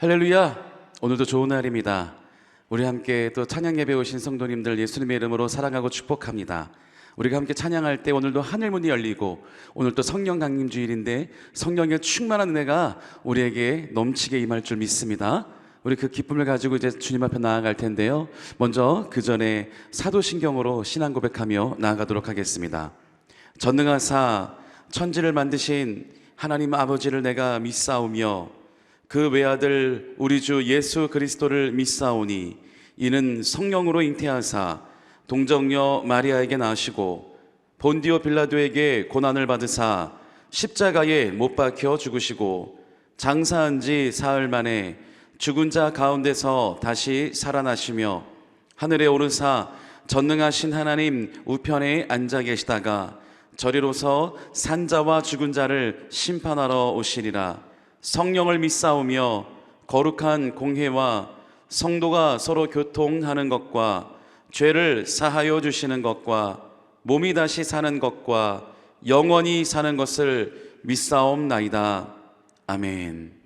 할렐루야! 오늘도 좋은 날입니다. 우리 함께 또 찬양 예배 오신 성도님들 예수님의 이름으로 사랑하고 축복합니다. 우리가 함께 찬양할 때 오늘도 하늘문이 열리고 오늘 또 성령 강림 주일인데 성령의 충만한 은혜가 우리에게 넘치게 임할 줄 믿습니다. 우리 그 기쁨을 가지고 이제 주님 앞에 나아갈 텐데요, 먼저 그 전에 사도신경으로 신앙 고백하며 나아가도록 하겠습니다. 전능하사 천지를 만드신 하나님 아버지를 내가 믿사오며 그 외아들 우리 주 예수 그리스도를 믿사오니 이는 성령으로 잉태하사 동정녀 마리아에게 나시고 본디오 빌라도에게 고난을 받으사 십자가에 못 박혀 죽으시고 장사한 지 사흘 만에 죽은 자 가운데서 다시 살아나시며 하늘에 오르사 전능하신 하나님 우편에 앉아 계시다가 저리로서 산자와 죽은 자를 심판하러 오시리라. 성령을 믿사오며 거룩한 공회와 성도가 서로 교통하는 것과 죄를 사하여 주시는 것과 몸이 다시 사는 것과 영원히 사는 것을 믿사옵나이다. 아멘.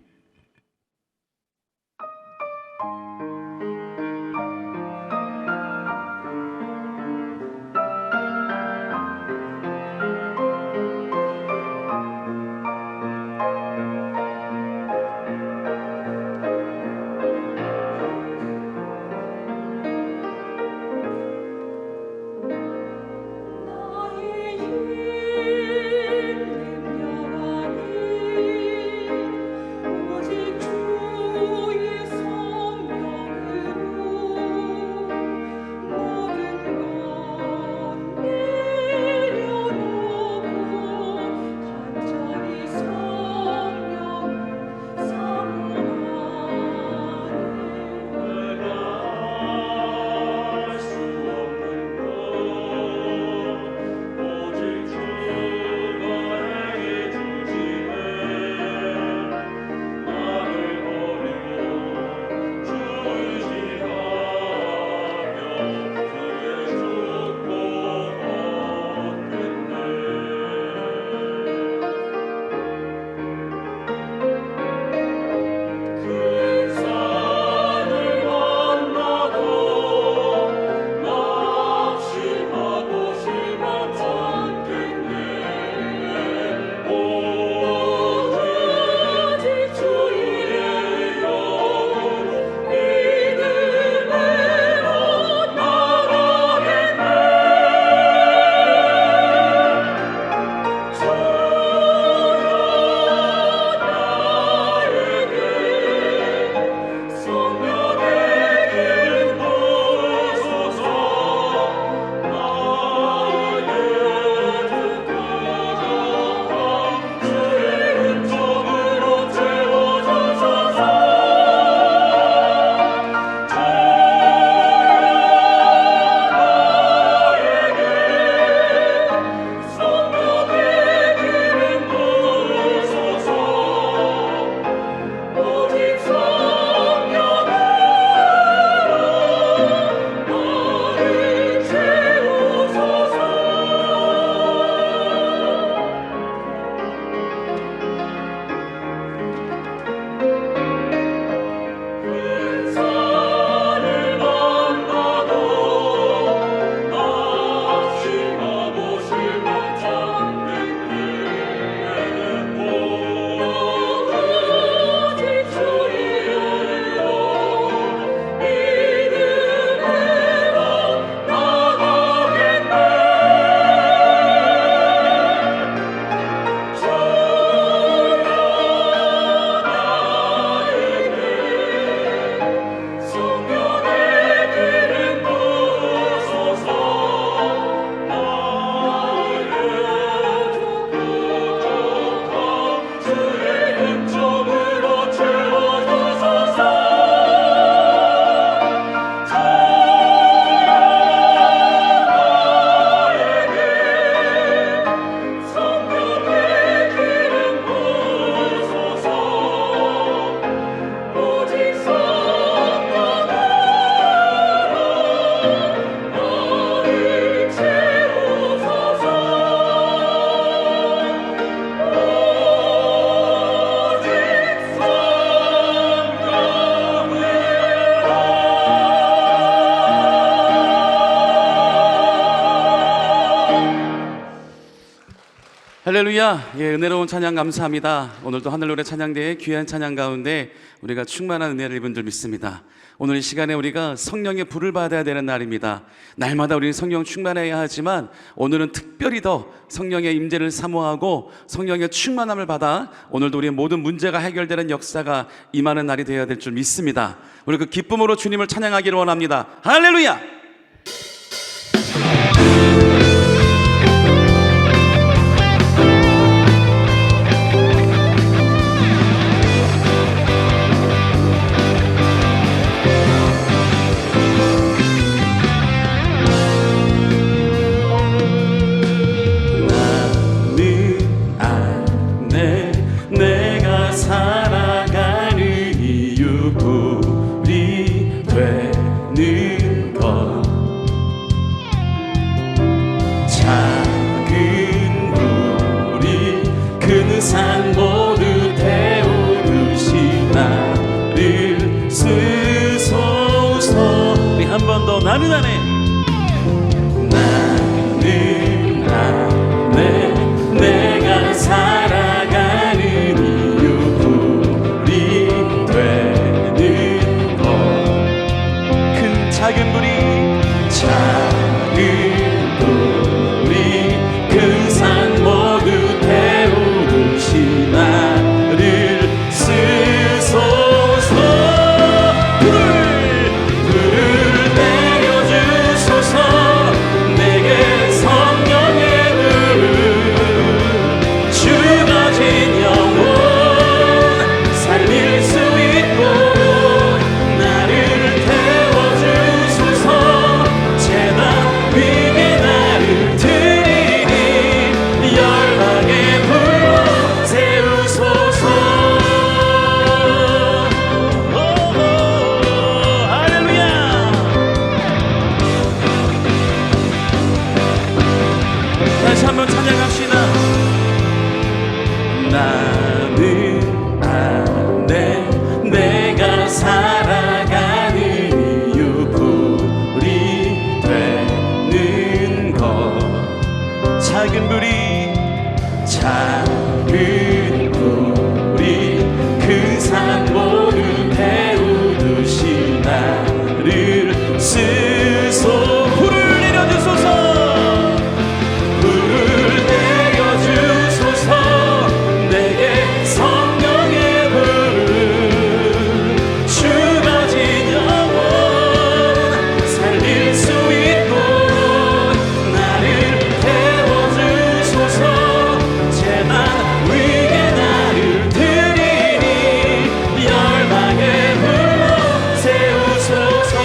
할렐루야. 예, 은혜로운 찬양 감사합니다. 오늘도 하늘노래 찬양대의 귀한 찬양 가운데 우리가 충만한 은혜를 입은 줄 믿습니다. 오늘 이 시간에 우리가 성령의 불을 받아야 되는 날입니다. 날마다 우리는 성령 충만해야 하지만 오늘은 특별히 더 성령의 임재를 사모하고 성령의 충만함을 받아 오늘도 우리의 모든 문제가 해결되는 역사가 임하는 날이 되어야 될 줄 믿습니다. 우리 그 기쁨으로 주님을 찬양하기를 원합니다. 할렐루야. 산 모두 태우듯이 나를 쓰소서. 우리 한 번 더. 나는 안에 내가 살아가는 이유 불이 되는 것. 큰 작은 불이 큰 산 모두 나를 쓰소서. 불을 내려주소서. 내게 성령의 불을 죽어진 영혼 살릴 수 있도록 나를 태워주소서. 제단 위에 나를 드리니 열방의 불로 세우소서. 할렐루야. 다시 한번 찬양합시다. 나는 안에 내가 살아가는 이유 불이 되는 것. 작은 불이 큰 산 모두 태우듯이 나를 쓰소. 불을 내려주소서. 불을 내려주소서. 내게 성령의 불을 죽어진 영혼 살릴 수 있도록 나를 태워주소서. 제단 위에 나를 드리니 열방의 불로 세우소서.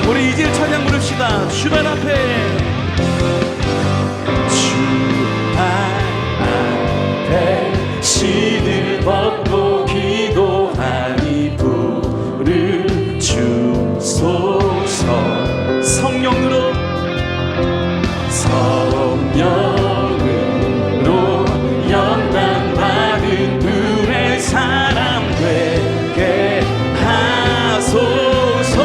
우리 이제 찬양 부릅시다. 주만 앞에 주 앞에 신을 벗고 기도하니 불을 주소서. 성령으로 연단받은 불의 사람 되게 하소서.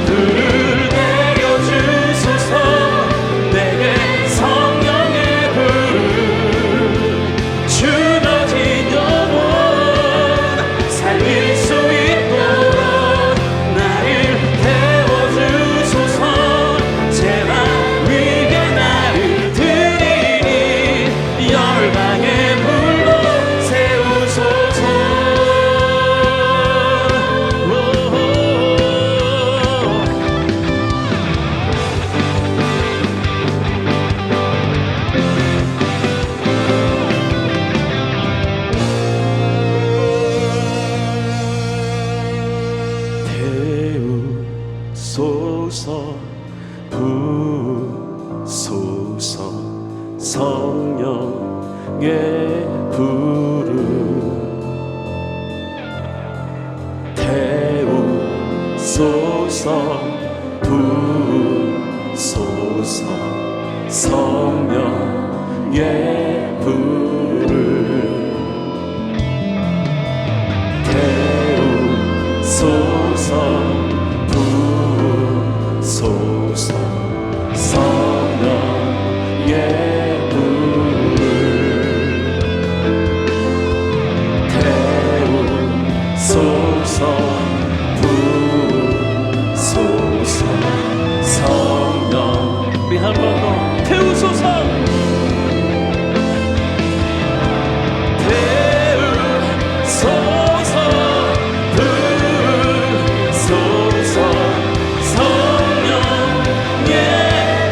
불을 내려주소서. 내게 성령의 불을 주어진 영혼 살릴 수 있도록 나를 태워주소서. 제단 위에 나를 드리니 열방의 불로 세우소서. 태우소서. 부소서. 성령의 불을 태우소서. 부소서. 성령의 불을 태우소서. 태우소서 태우소서 부르소서 성령의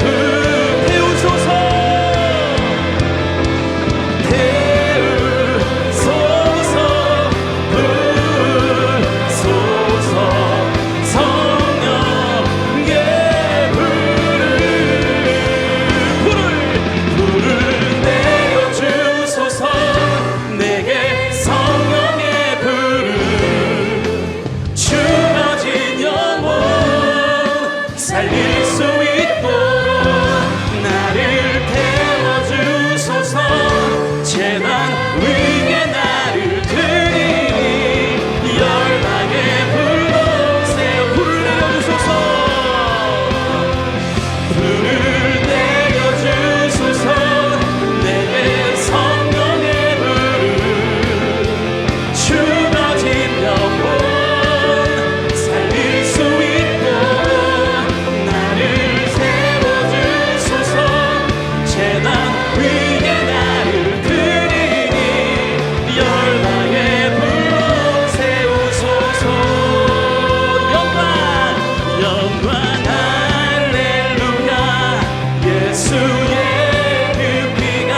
불 태우소서 태우소서 부르소서 성령의 불을 내려주소서 내게 성령의 불을 주어진 영혼 살릴 수 있도록 나를 태워주소서 재난 위에 나를 드리니 열방의 불로 세워 불을 내려주소서 불을 내려주소서 내게 성령의 불을 주어진 영혼 살릴 수 있도록 나를 세워주소서 재난 위에 나를 드리니 열방의 불로 세우소서 영광 영광 할렐루야 예수의 그 피가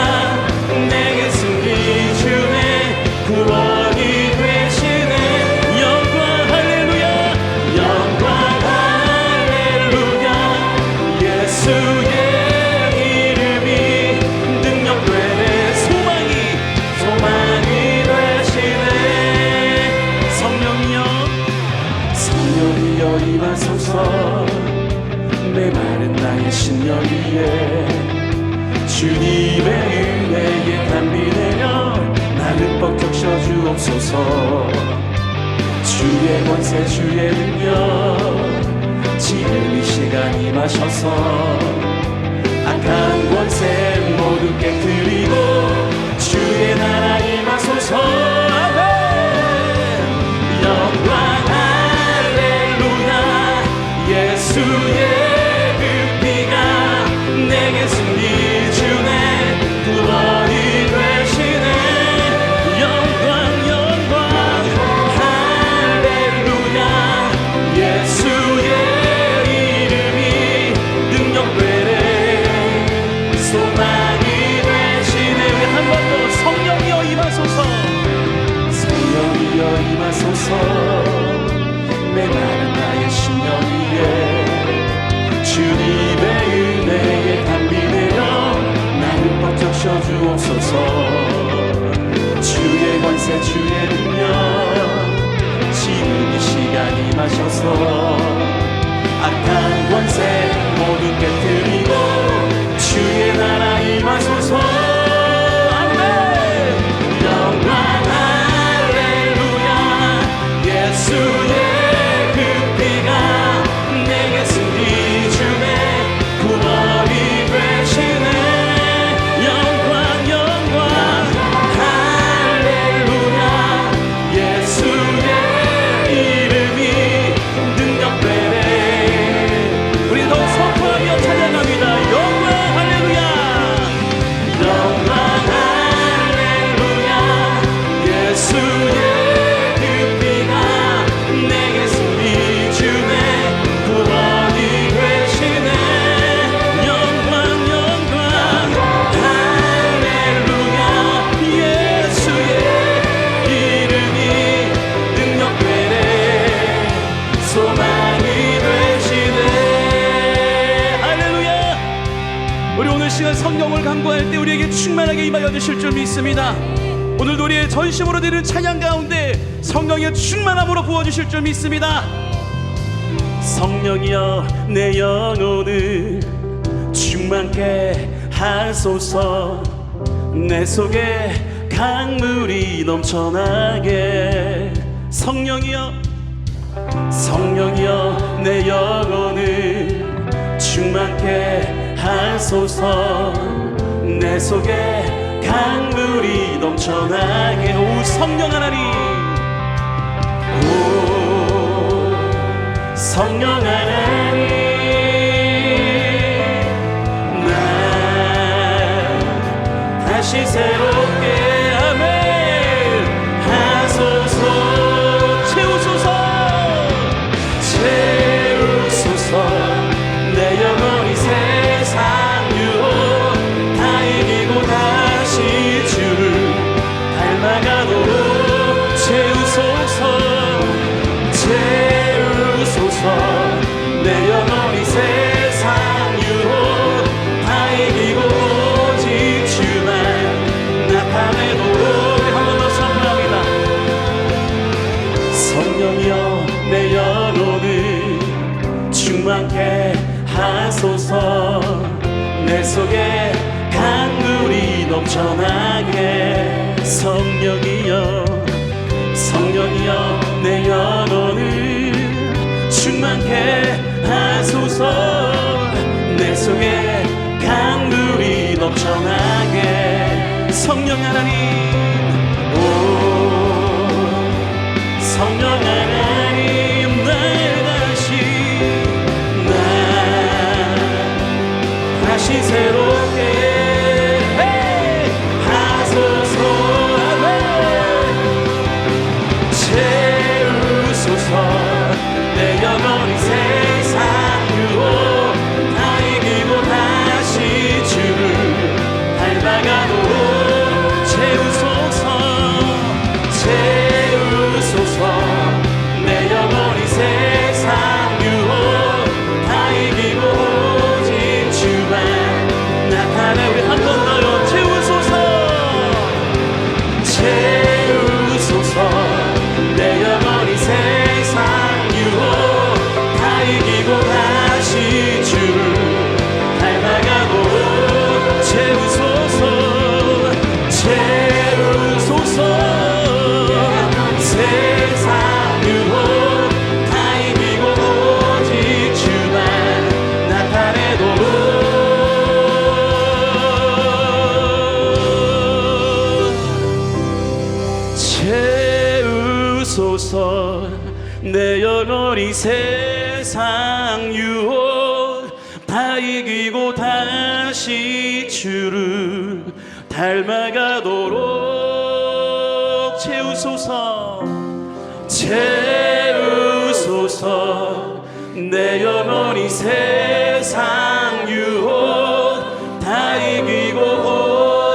내게 승리 주네 구원이 되시네 영광 할렐루야 영광 할렐루야 예수의 이름이 능력되네 소망이 되시네 성령이여 성령이여 임하소서 내 마른 나의 심령 위에 주님의 은혜에 담비 내려 나를 뻑적 셔주옵소서 주의 권세 주의 능력 지금 이 시간 임하셔서 악한 권세 모두 깨뜨리고 주의 나라 임하소서 아멘 영광 할렐루야 예수의 그 피가 내게 승리 주네 구원이 되시네 영광 영광 할렐루야 예수의 이름이 능력되네 소망이 되시네 한 번 더 성령이여 임하소서 성령이여 임하소서 내 마른 나의 심령 위에 주님의 은혜에 담비 내려 나를 벅적 셔주옵소서 주의 권세 주의 능력 지금 이 시간 임하셔서 악한 권세 모두 깨뜨리고 주의 나라 임하소서 아멘 영광 할렐루야 예수의 그 피가 내게 승리 주네 구원이 되시네 영광 영광 할렐루야 예수의 이름이 능력되네 우리 더 선포하며 찬양합니다 영광 할렐루야 영광 할렐루야 예수의 그 피가 내게 승리 주네 구원이 되시네 영광 영광 할렐루야 예수의 이름이 능력되네 소망이 되시네 할렐루야 우리 오늘 시간 성령을 간구할 때 우리에게 충만하게 임하여 주실 줄 믿습니다 오늘도 우리의 전심으로 드리는 찬양 가운데 성령의 충만함으로 부어주실 줄 믿습니다 성령이여 내 영혼을 충만케 하소서 내 속에 강물이 넘쳐나게 성령이여 성령이여 내 영혼을 충만케 하소서 내 속에 강물이 넘쳐나게 오 성령 하나님 오 성령 하나님 나 다시 새롭게 아멘 하소서. 채우소서 채우소서 내 영혼이 세상 유혹 다 이기고 다시 주를 닮아가도록 채우소서 채우소서 내 영혼이 세상 유혹 다 이기고 오직 주만 나타내도록. 한 번 더 선포합니다. 성령이여 내 영혼을 충만케 하소서. 내 속에 강물이 넘쳐나게. 성령이여 성령이여 내 영혼을 충만케 하소서. 내 속에 강물이 넘쳐나게. 성령 하나님 오 성령 하나님 날 다시 새롭게 하소서. 아멘. 채우소서 내 영혼이 세상 유혹 다 이기고 다시 주를 닮아가도록 채우소서 채우소서 내 영혼이 세상 유혹 다 이기고 오직 주만 나타내. 우리 한 번 더요. 채우소서 채우소서 내 영혼이 세상 유혹 다 이기고 다시 주를 닮아가도록 채우소서 채우소서 세상 유혹 다 이기고 오직 주만 나타내도록 채우소서. 내 영혼이 세상 유혹 다 이기고 다시 주를 닮아가도록 채우소서 채우소서. 내 영혼이 세상 유혹 다 이기고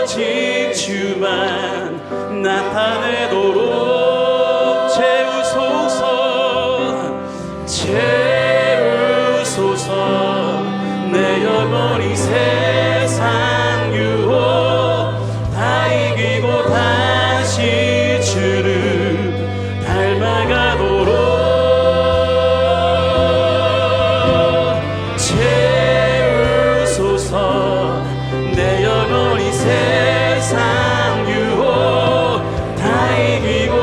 오직 주만 나타내도록 채우소서 채우소서. 내 영혼이 세상 유혹 다 이기고 다시 주를 닮아가도록 채우소서. 내 영혼이 세상 유혹 다 이기고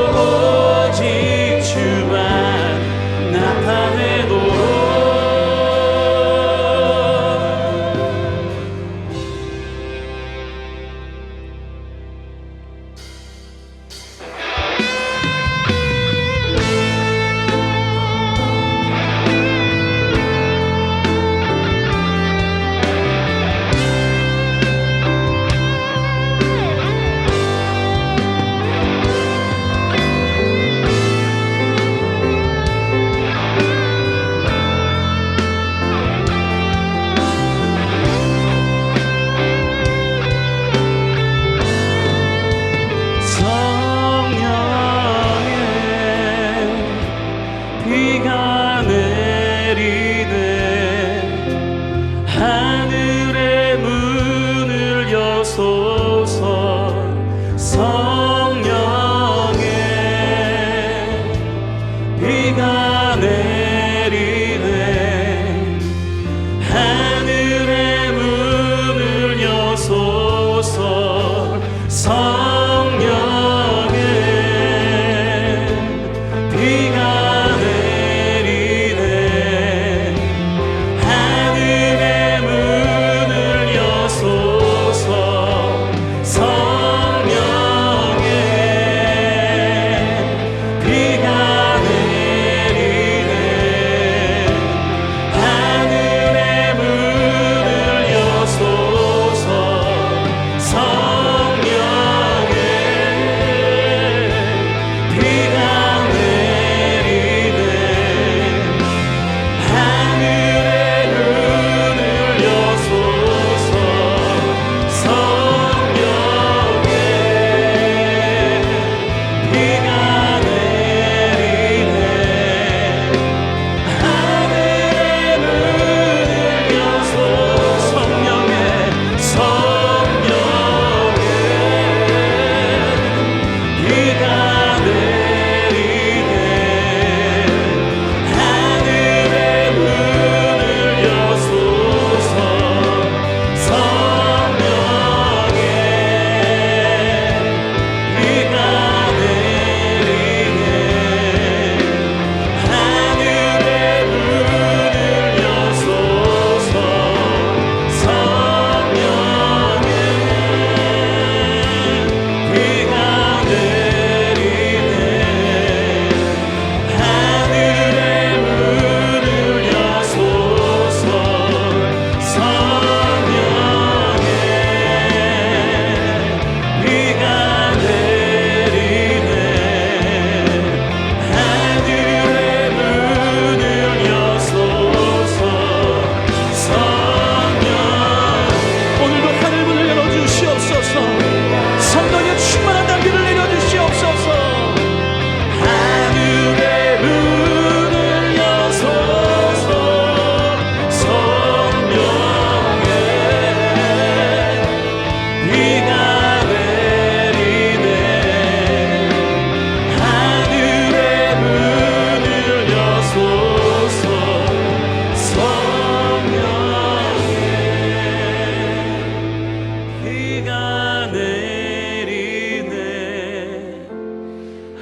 비가 내리네.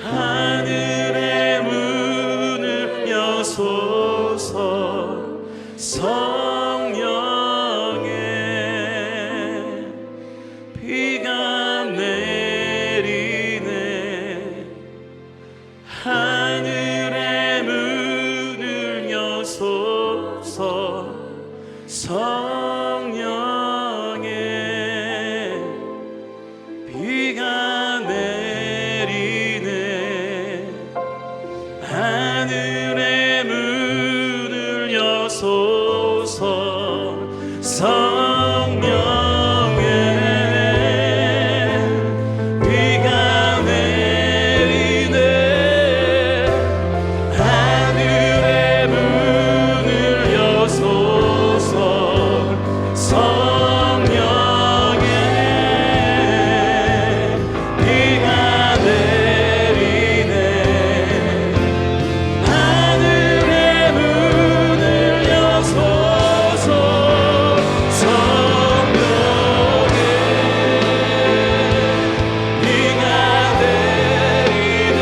하늘의 문을 여소서. 성령의 비가 내리네. 하늘의 문을 여소서. 성령의 비가 내리네. 하늘의 문을 여소서. 성령의 비가 내리네. 하늘의 문을 여소서. 성령의 비가 내리네. 하늘의 문을 여소서. 성령의 비가 내리네.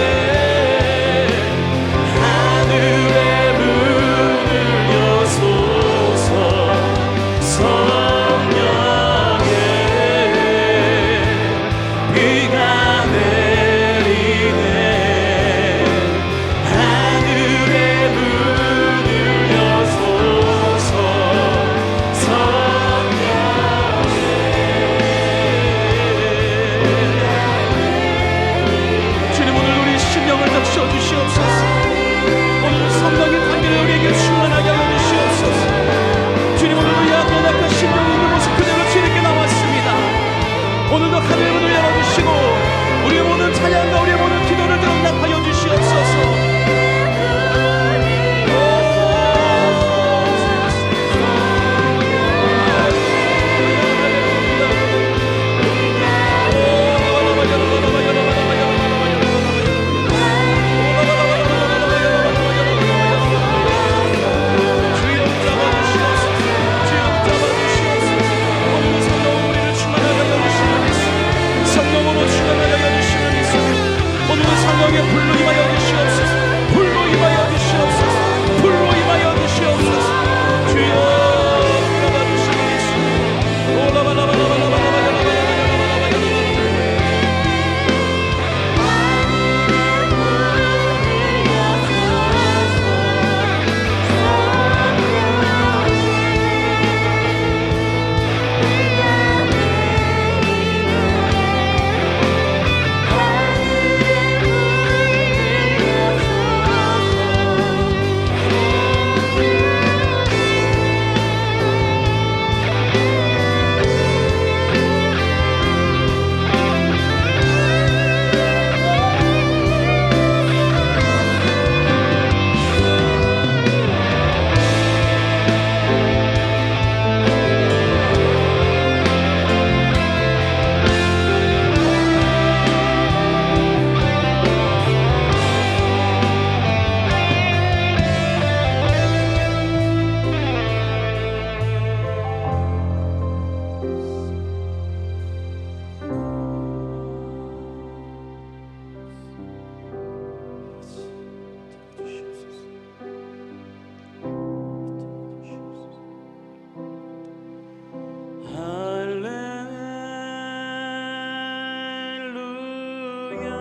하늘의 문을 여소서. 성령의 비가 내리네. 하늘의 문을 여소서. 주님, 오늘 우리 심령을 덮쳐 주시옵소서. 오늘 성령의 관계를 우리에게 충만하게 하여 주시옵소서. 주님, 오늘도 약간 약한 심령이 있는 모습 그대로 주님께 나왔습니다. 오늘도 하늘의 문을 열어주시고 우리의 모든 찬양과 우리의 모든 기도를 응답하여 주시옵소서. 성령으로 충만하게 하여 주시는 예수. 오늘은 성령의 불로 임하여 주시옵소서. 불로 임하여 주시옵소서. 불로 임하여 주시옵소서. 주여 불러봐 주시는 예수. 할렐루야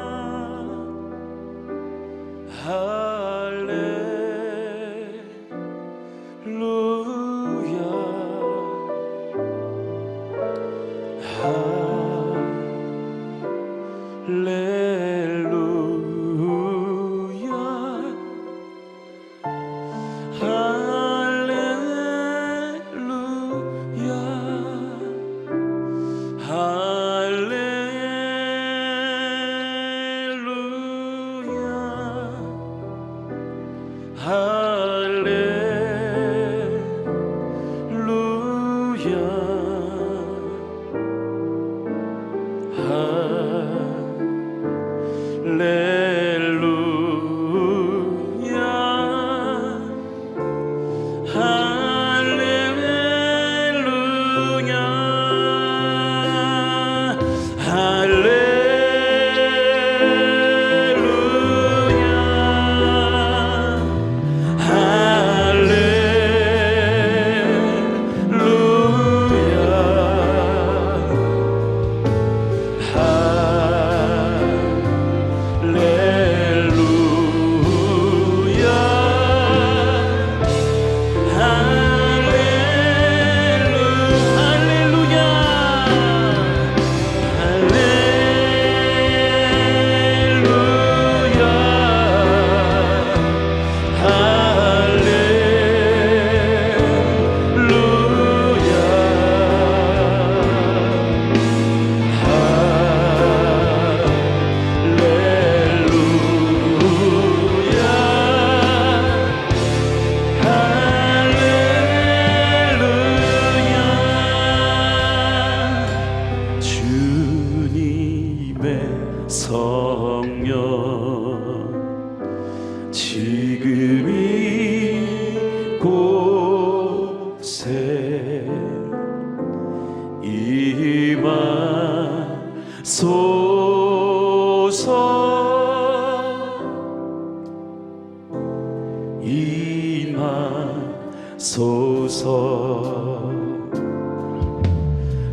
임하소서.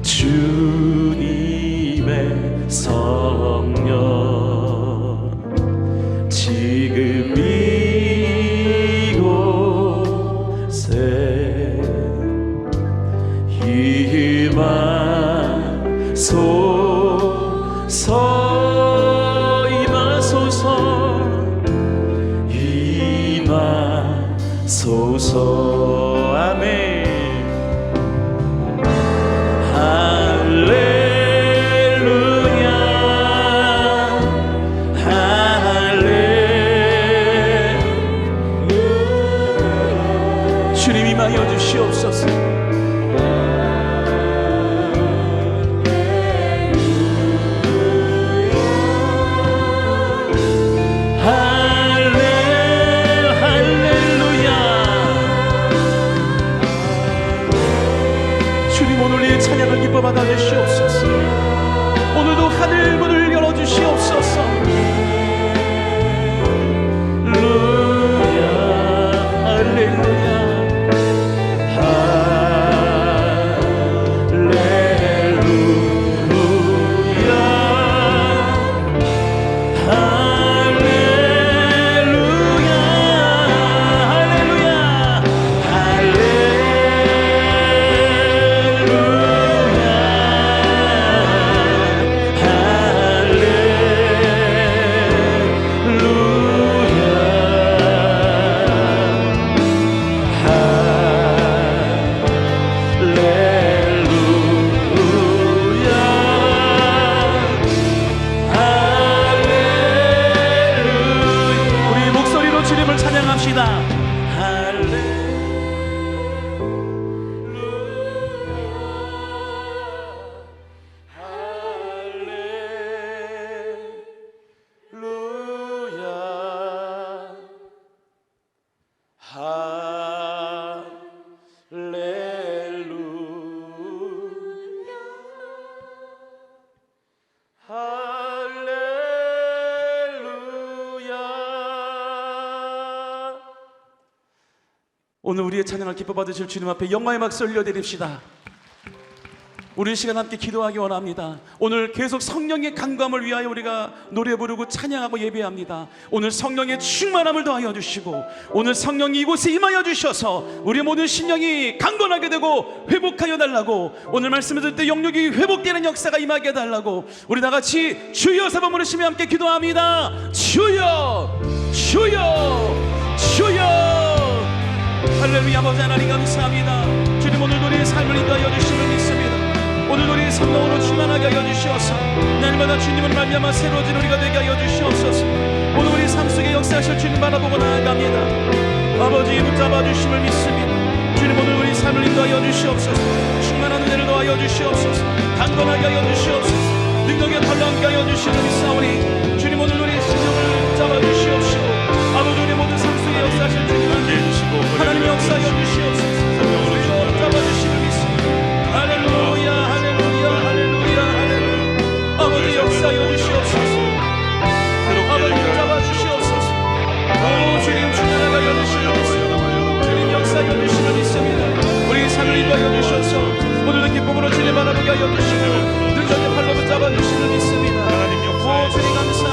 주님의 성령 지금 이곳에 임하소서. 임하소서. 아멘. 주님 임하여 주시옵소서. 주님 오늘 이 찬양을 기뻐 받아 주시옵소서. 오늘도 하늘 문을 열어 주시옵소서. 할렐루야 할렐루야 오늘 우리의 찬양을 기뻐 받으실 주님 앞에 영광의 박수 올려드립시다. 우리 이 시간 함께 기도하기 원합니다. 오늘 계속 성령의 강감을 위하여 우리가 노래 부르고 찬양하고 예배합니다. 오늘 성령의 충만함을 더하여 주시고 오늘 성령이 이곳에 임하여 주셔서 우리의 모든 신령이 강건하게 되고 회복하여 달라고, 오늘 말씀을 들을 때 영육이 회복되는 역사가 임하게 해달라고 우리 다같이 주여 세 번 부르시며 함께 기도합니다. 주여 주여 주여. 할렐루야. 아버지 하나님 감사합니다. 주님 오늘 우리의 삶을 인도하여 주심을 믿습니다. 오늘 우리의 성령으로 충만하게 하여 주시옵소서. 날마다 주님을 말미암아 새로워진 우리가 되게 하여 주시옵소서. 오늘 우리 삶 속에 역사하실 주님 바라보고 나아갑니다. 아버지 붙잡아 주심을 믿습니다. 주님 오늘 우리 삶을 인도하여 주시옵소서. 충만한 은혜를 더하여 주시옵소서. 강건하게 하여 주시옵소서. 능력에 달라하게 하여 주시는 믿사오니 주님 오늘 우리 심령을 붙잡아 주시옵시고 아버지 우리 모든 삶 속에 역사하실 주님을 하나님의 역사하여 주시옵소서. 성령으로 붙잡아 주심을 믿습니다. 할렐루야 할렐루야 할렐루야 할렐루야. 아버지 역사하여 주시옵소서. 아버지 붙잡아 주시옵소서. 오 주님 충만하게 하여 주시옵소서. 주님 역사하여 주심을 믿습니다. 우리 삶을 인도하여 주셔서 오늘도 기쁨으로 주님 바라보게 하여 주시고 능력의 팔로 붙잡아 주심을 믿습니다. 오 주님 감사합니다.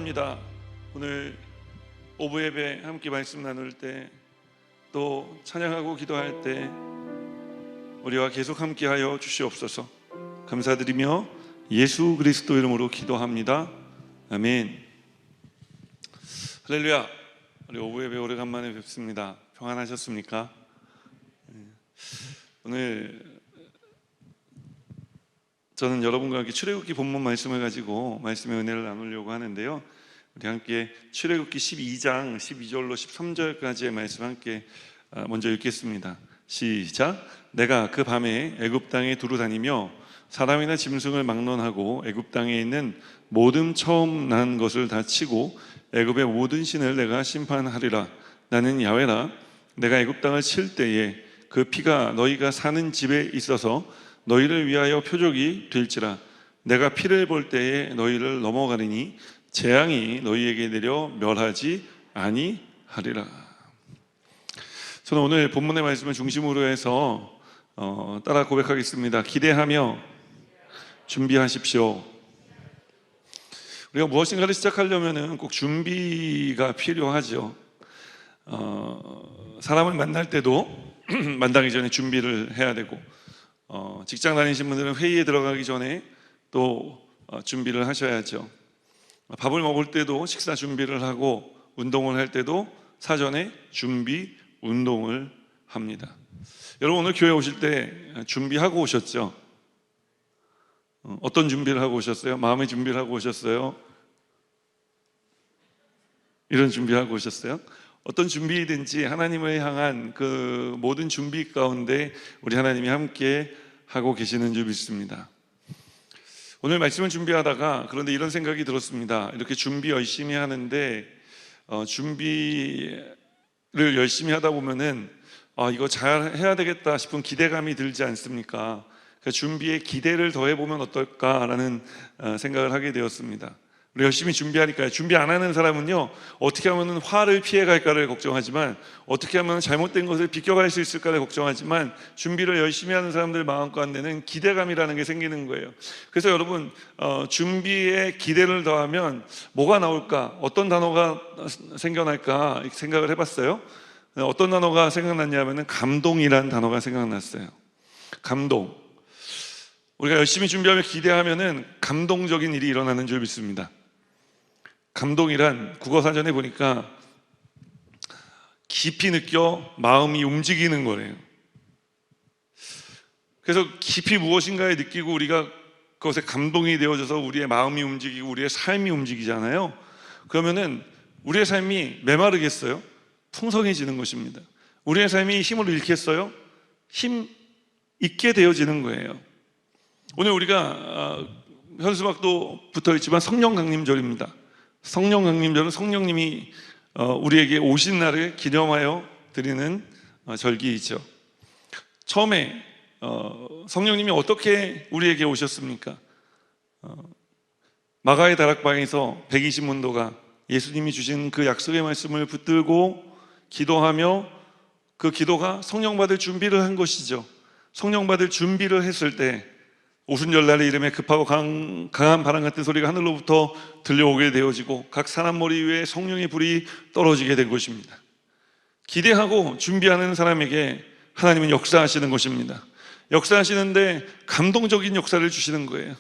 감사합니다. 오늘 오부 예배 함께 말씀 나눌 때, 또 찬양하고 기도할 때 우리와 계속 함께하여 주시옵소서. 감사드리며 예수 그리스도 이름으로 기도합니다. 아멘. 할렐루야. 우리 오부 예배 오래간만에 뵙습니다. 평안하셨습니까? 오늘 저는 여러분과 함께 출애굽기 본문 말씀을 가지고 말씀의 은혜를 나누려고 하는데요, 우리 함께 출애굽기 12장 12절로 13절까지의 말씀 함께 먼저 읽겠습니다. 시작. 내가 그 밤에 애굽 땅에 두루 다니며 사람이나 짐승을 막론하고 애굽 땅에 있는 모든 처음 난 것을 다 치고 애굽의 모든 신을 내가 심판하리라. 나는 야훼라. 내가 애굽 땅을 칠 때에 그 피가 너희가 사는 집에 있어서 너희를 위하여 표적이 될지라. 내가 피를 볼 때에 너희를 넘어가리니 재앙이 너희에게 내려 멸하지 아니하리라. 저는 오늘 본문의 말씀을 중심으로 해서 따라 고백하겠습니다. 기대하며 준비하십시오. 우리가 무엇인가를 시작하려면 꼭 준비가 필요하죠. 사람을 만날 때도 만나기 전에 준비를 해야 되고, 직장 다니신 분들은 회의에 들어가기 전에 또 준비를 하셔야죠. 밥을 먹을 때도 식사 준비를 하고, 운동을 할 때도 사전에 준비 운동을 합니다. 여러분, 오늘 교회 오실 때 준비하고 오셨죠? 어떤 준비를 하고 오셨어요? 마음의 준비를 하고 오셨어요? 이런 준비하고 오셨어요? 어떤 준비든지 하나님을 향한 그 모든 준비 가운데 우리 하나님이 함께 하고 계시는 줄 믿습니다. 오늘 말씀을 준비하다가 그런데 이런 생각이 들었습니다. 이렇게 준비 열심히 하는데 준비를 열심히 하다 보면은 이거 잘 해야 되겠다 싶은 기대감이 들지 않습니까? 그러니까 준비에 기대를 더해보면 어떨까라는 생각을 하게 되었습니다. 우리 열심히 준비하니까요. 준비 안 하는 사람은요, 어떻게 하면 화를 피해갈까를 걱정하지만, 어떻게 하면 잘못된 것을 비껴갈 수 있을까를 걱정하지만, 준비를 열심히 하는 사람들 마음 가운데는 기대감이라는 게 생기는 거예요. 그래서 여러분, 준비에 기대를 더하면 뭐가 나올까? 어떤 단어가 생겨날까 생각을 해봤어요. 어떤 단어가 생각났냐면 감동이라는 단어가 생각났어요. 감동. 우리가 열심히 준비하며 기대하면은 감동적인 일이 일어나는 줄 믿습니다. 감동이란 국어사전에 보니까 깊이 느껴 마음이 움직이는 거래요. 그래서 깊이 무엇인가에 느끼고 우리가 그것에 감동이 되어져서 우리의 마음이 움직이고 우리의 삶이 움직이잖아요. 그러면은 우리의 삶이 메마르겠어요? 풍성해지는 것입니다. 우리의 삶이 힘을 잃겠어요? 힘 있게 되어지는 거예요. 오늘 우리가 현수막도 붙어있지만 성령 강림절입니다. 성령 강림절은 성령님이 우리에게 오신 날을 기념하여 드리는 절기이죠. 처음에 성령님이 어떻게 우리에게 오셨습니까? 마가의 다락방에서 120문도가 예수님이 주신 그 약속의 말씀을 붙들고 기도하며, 그 기도가 성령 받을 준비를 한 것이죠. 성령 받을 준비를 했을 때 오순절날의 이름에 급하고 강한 바람 같은 소리가 하늘로부터 들려오게 되어지고 각 사람 머리 위에 성령의 불이 떨어지게 된 것입니다. 기대하고 준비하는 사람에게 하나님은 역사하시는 것입니다. 역사하시는데 감동적인 역사를 주시는 거예요.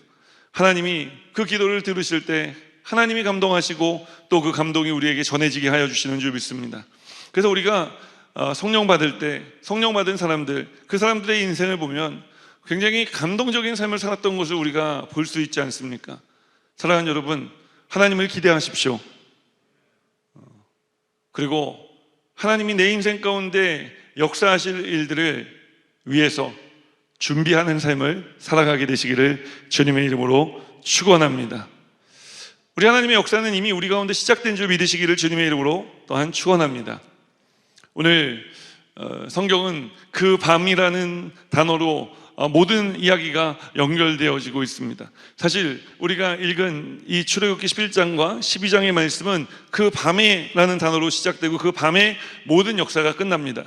하나님이 그 기도를 들으실 때 하나님이 감동하시고 또 그 감동이 우리에게 전해지게 하여 주시는 줄 믿습니다. 그래서 우리가 성령 받을 때 성령 받은 사람들, 그 사람들의 인생을 보면 굉장히 감동적인 삶을 살았던 것을 우리가 볼 수 있지 않습니까? 사랑하는 여러분, 하나님을 기대하십시오. 그리고 하나님이 내 인생 가운데 역사하실 일들을 위해서 준비하는 삶을 살아가게 되시기를 주님의 이름으로 축원합니다. 우리 하나님의 역사는 이미 우리 가운데 시작된 줄 믿으시기를 주님의 이름으로 또한 축원합니다. 오늘 성경은 그 밤이라는 단어로 모든 이야기가 연결되어지고 있습니다. 사실 우리가 읽은 이 출애굽기 11장과 12장의 말씀은 그 밤에라는 단어로 시작되고 그 밤에 모든 역사가 끝납니다.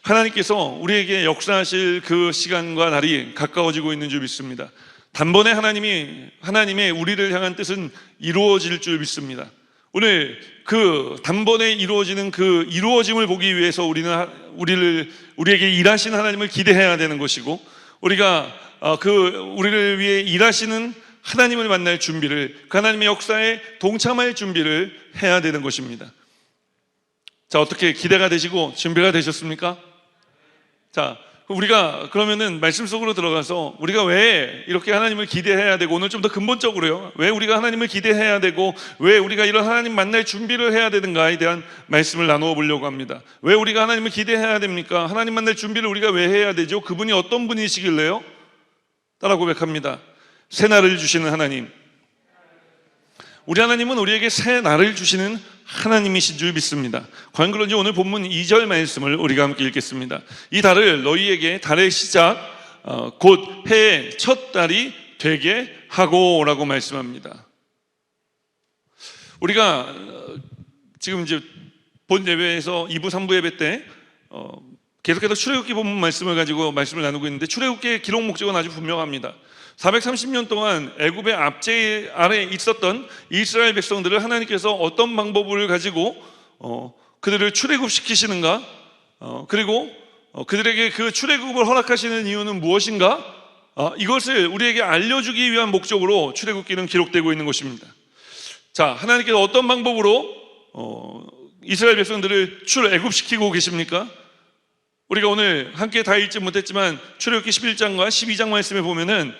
하나님께서 우리에게 역사하실 그 시간과 날이 가까워지고 있는 줄 믿습니다. 단번에 하나님의 우리를 향한 뜻은 이루어질 줄 믿습니다. 오늘 그 단번에 이루어지는 그 이루어짐을 보기 위해서 우리에게 일하시는 하나님을 기대해야 되는 것이고, 우리가 우리를 위해 일하시는 하나님을 만날 준비를, 그 하나님의 역사에 동참할 준비를 해야 되는 것입니다. 자, 어떻게 기대가 되시고 준비가 되셨습니까? 자, 우리가 그러면은 말씀 속으로 들어가서 우리가 왜 이렇게 하나님을 기대해야 되고, 오늘 좀 더 근본적으로요, 왜 우리가 하나님을 기대해야 되고 왜 우리가 이런 하나님 만날 준비를 해야 되는가에 대한 말씀을 나누어 보려고 합니다. 왜 우리가 하나님을 기대해야 됩니까? 하나님 만날 준비를 우리가 왜 해야 되죠? 그분이 어떤 분이시길래요? 따라 고백합니다. 새 날을 주시는 하나님. 우리 하나님은 우리에게 새 날을 주시는 하나님이신 줄 믿습니다. 과연 그런지 오늘 본문 2절 말씀을 우리가 함께 읽겠습니다. 이 달을 너희에게 달의 시작 곧 해의 첫 달이 되게 하고 라고 말씀합니다. 우리가 지금 이제 본 예배에서 2부 3부 예배 때 계속해서 출애굽기 본문 말씀을 가지고 말씀을 나누고 있는데, 출애굽기의 기록 목적은 아주 분명합니다. 430년 동안 애굽의 압제 아래에 있었던 이스라엘 백성들을 하나님께서 어떤 방법을 가지고 그들을 출애굽시키시는가, 그리고 그들에게 그 출애굽을 허락하시는 이유는 무엇인가, 이것을 우리에게 알려주기 위한 목적으로 출애굽기는 기록되고 있는 것입니다. 자, 하나님께서 어떤 방법으로 이스라엘 백성들을 출애굽시키고 계십니까? 우리가 오늘 함께 다 읽지 못했지만 출애굽기 11장과 12장 말씀에 보면은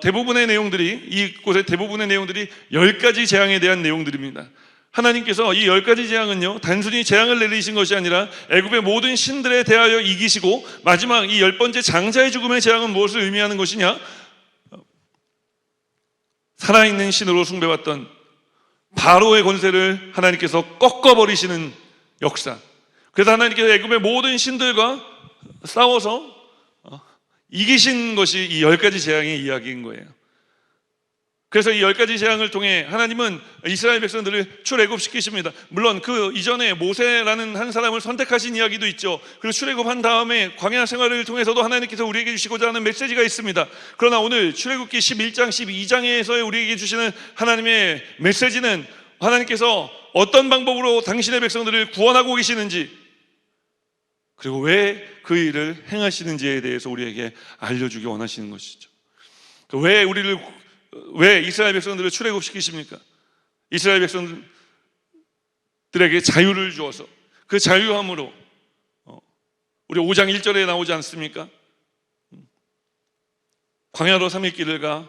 대부분의 내용들이, 이곳의 대부분의 내용들이 10가지 재앙에 대한 내용들입니다. 하나님께서 이 10가지 재앙은요, 단순히 재앙을 내리신 것이 아니라 애굽의 모든 신들에 대하여 이기시고, 마지막 이 10번째 장자의 죽음의 재앙은 무엇을 의미하는 것이냐, 살아있는 신으로 숭배받던 바로의 권세를 하나님께서 꺾어버리시는 역사. 그래서 하나님께서 애굽의 모든 신들과 싸워서 이기신 것이 이 10가지 재앙의 이야기인 거예요. 그래서 이 10가지 재앙을 통해 하나님은 이스라엘 백성들을 출애굽시키십니다. 물론 그 이전에 모세라는 한 사람을 선택하신 이야기도 있죠. 그리고 출애굽한 다음에 광야 생활을 통해서도 하나님께서 우리에게 주시고자 하는 메시지가 있습니다. 그러나 오늘 출애굽기 11장, 12장에서의 우리에게 주시는 하나님의 메시지는, 하나님께서 어떤 방법으로 당신의 백성들을 구원하고 계시는지, 그리고 왜 그 일을 행하시는지에 대해서 우리에게 알려주기 원하시는 것이죠. 왜 이스라엘 백성들을 출애굽시키십니까? 이스라엘 백성들에게 자유를 주어서, 그 자유함으로, 우리 5장 1절에 나오지 않습니까? 광야로 3일 길을 가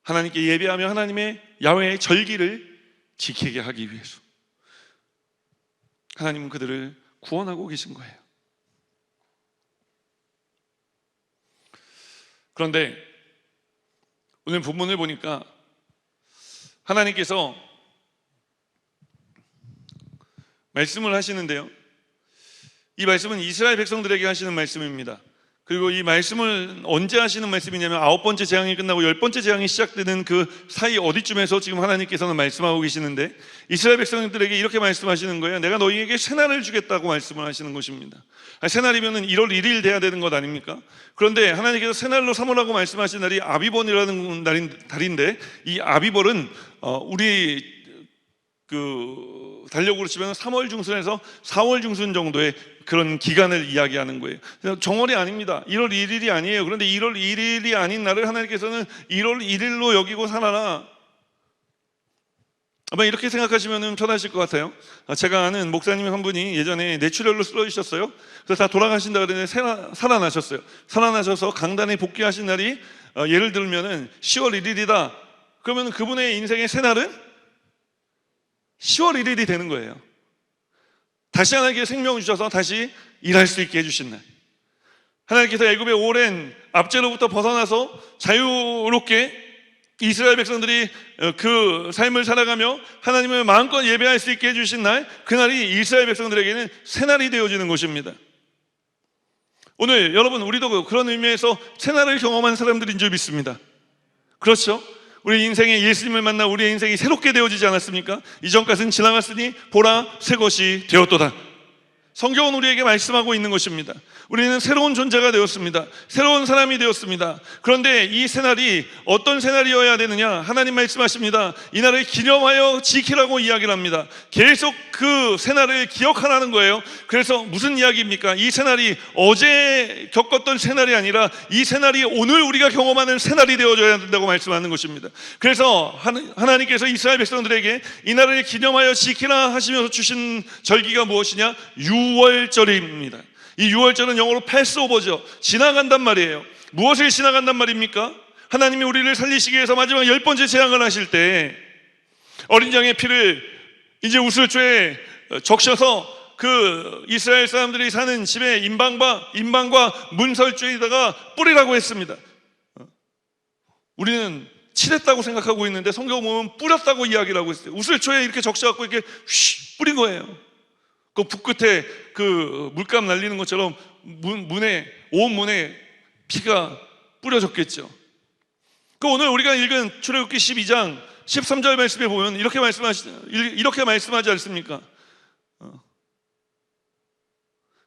하나님께 예배하며 하나님의 야훼의 절기를 지키게 하기 위해서 하나님은 그들을 구원하고 계신 거예요. 그런데 오늘 본문을 보니까 하나님께서 말씀을 하시는데요, 이 말씀은 이스라엘 백성들에게 하시는 말씀입니다. 그리고 이 말씀을 언제 하시는 말씀이냐면 9번째 재앙이 끝나고 10번째 재앙이 시작되는 그 사이 어디쯤에서 지금 하나님께서는 말씀하고 계시는데, 이스라엘 백성들에게 이렇게 말씀하시는 거예요. 내가 너희에게 새날을 주겠다고 말씀을 하시는 것입니다. 새날이면 1월 1일 돼야 되는 것 아닙니까? 그런데 하나님께서 새날로 삼으라고 말씀하신 날이 아비번이라는 달인데, 이 아비번은 우리 달력으로 치면 3월 중순에서 4월 중순 정도의 그런 기간을 이야기하는 거예요. 정월이 아닙니다. 1월 1일이 아니에요. 그런데 1월 1일이 아닌 날을 하나님께서는 1월 1일로 여기고 살아라, 아마 이렇게 생각하시면 편하실 것 같아요. 제가 아는 목사님 한 분이 예전에 뇌출혈로 쓰러지셨어요. 그래서 다 돌아가신다 그랬는데 살아나셨어요. 살아나셔서 강단에 복귀하신 날이 예를 들면은 10월 1일이다. 그러면 그분의 인생의 새날은 10월 1일이 되는 거예요. 다시 하나님께서 생명을 주셔서 다시 일할 수 있게 해주신 날. 하나님께서 애굽의 오랜 압제로부터 벗어나서 자유롭게 이스라엘 백성들이 그 삶을 살아가며 하나님을 마음껏 예배할 수 있게 해주신 날, 그날이 이스라엘 백성들에게는 새날이 되어지는 것입니다. 오늘 여러분, 우리도 그런 의미에서 새날을 경험한 사람들인 줄 믿습니다. 그렇죠? 우리 인생에 예수님을 만나 우리의 인생이 새롭게 되어지지 않았습니까? 이전 것은 지나갔으니 보라 새 것이 되었도다. 성경은 우리에게 말씀하고 있는 것입니다. 우리는 새로운 존재가 되었습니다. 새로운 사람이 되었습니다. 그런데 이 새날이 어떤 새날이어야 되느냐? 하나님 말씀하십니다. 이 날을 기념하여 지키라고 이야기를 합니다. 계속 그 새날을 기억하라는 거예요. 그래서 무슨 이야기입니까? 이 새날이 어제 겪었던 새날이 아니라 이 새날이 오늘 우리가 경험하는 새날이 되어져야 된다고 말씀하는 것입니다. 그래서 하나님께서 이스라엘 백성들에게 이 날을 기념하여 지키라 하시면서 주신 절기가 무엇이냐? 유월절입니다. 이 유월절은 영어로 패스오버죠. 지나간단 말이에요. 무엇을 지나간단 말입니까? 하나님이 우리를 살리시기 위해서 마지막 10번째 재앙을 하실 때 어린 양의 피를 이제 우슬초에 적셔서 그 이스라엘 사람들이 사는 집에 임방과 문설주에다가 뿌리라고 했습니다. 우리는 칠했다고 생각하고 있는데 성경 보면 뿌렸다고 이야기를 하고 있어요. 우슬초에 이렇게 적셔갖고 이렇게 휘 뿌린 거예요. 그 북 끝에 그 물감 날리는 것처럼 온 문에 피가 뿌려졌겠죠. 그 오늘 우리가 읽은 출애굽기 12장 13절 말씀에 보면 이렇게 말씀하지 않습니까?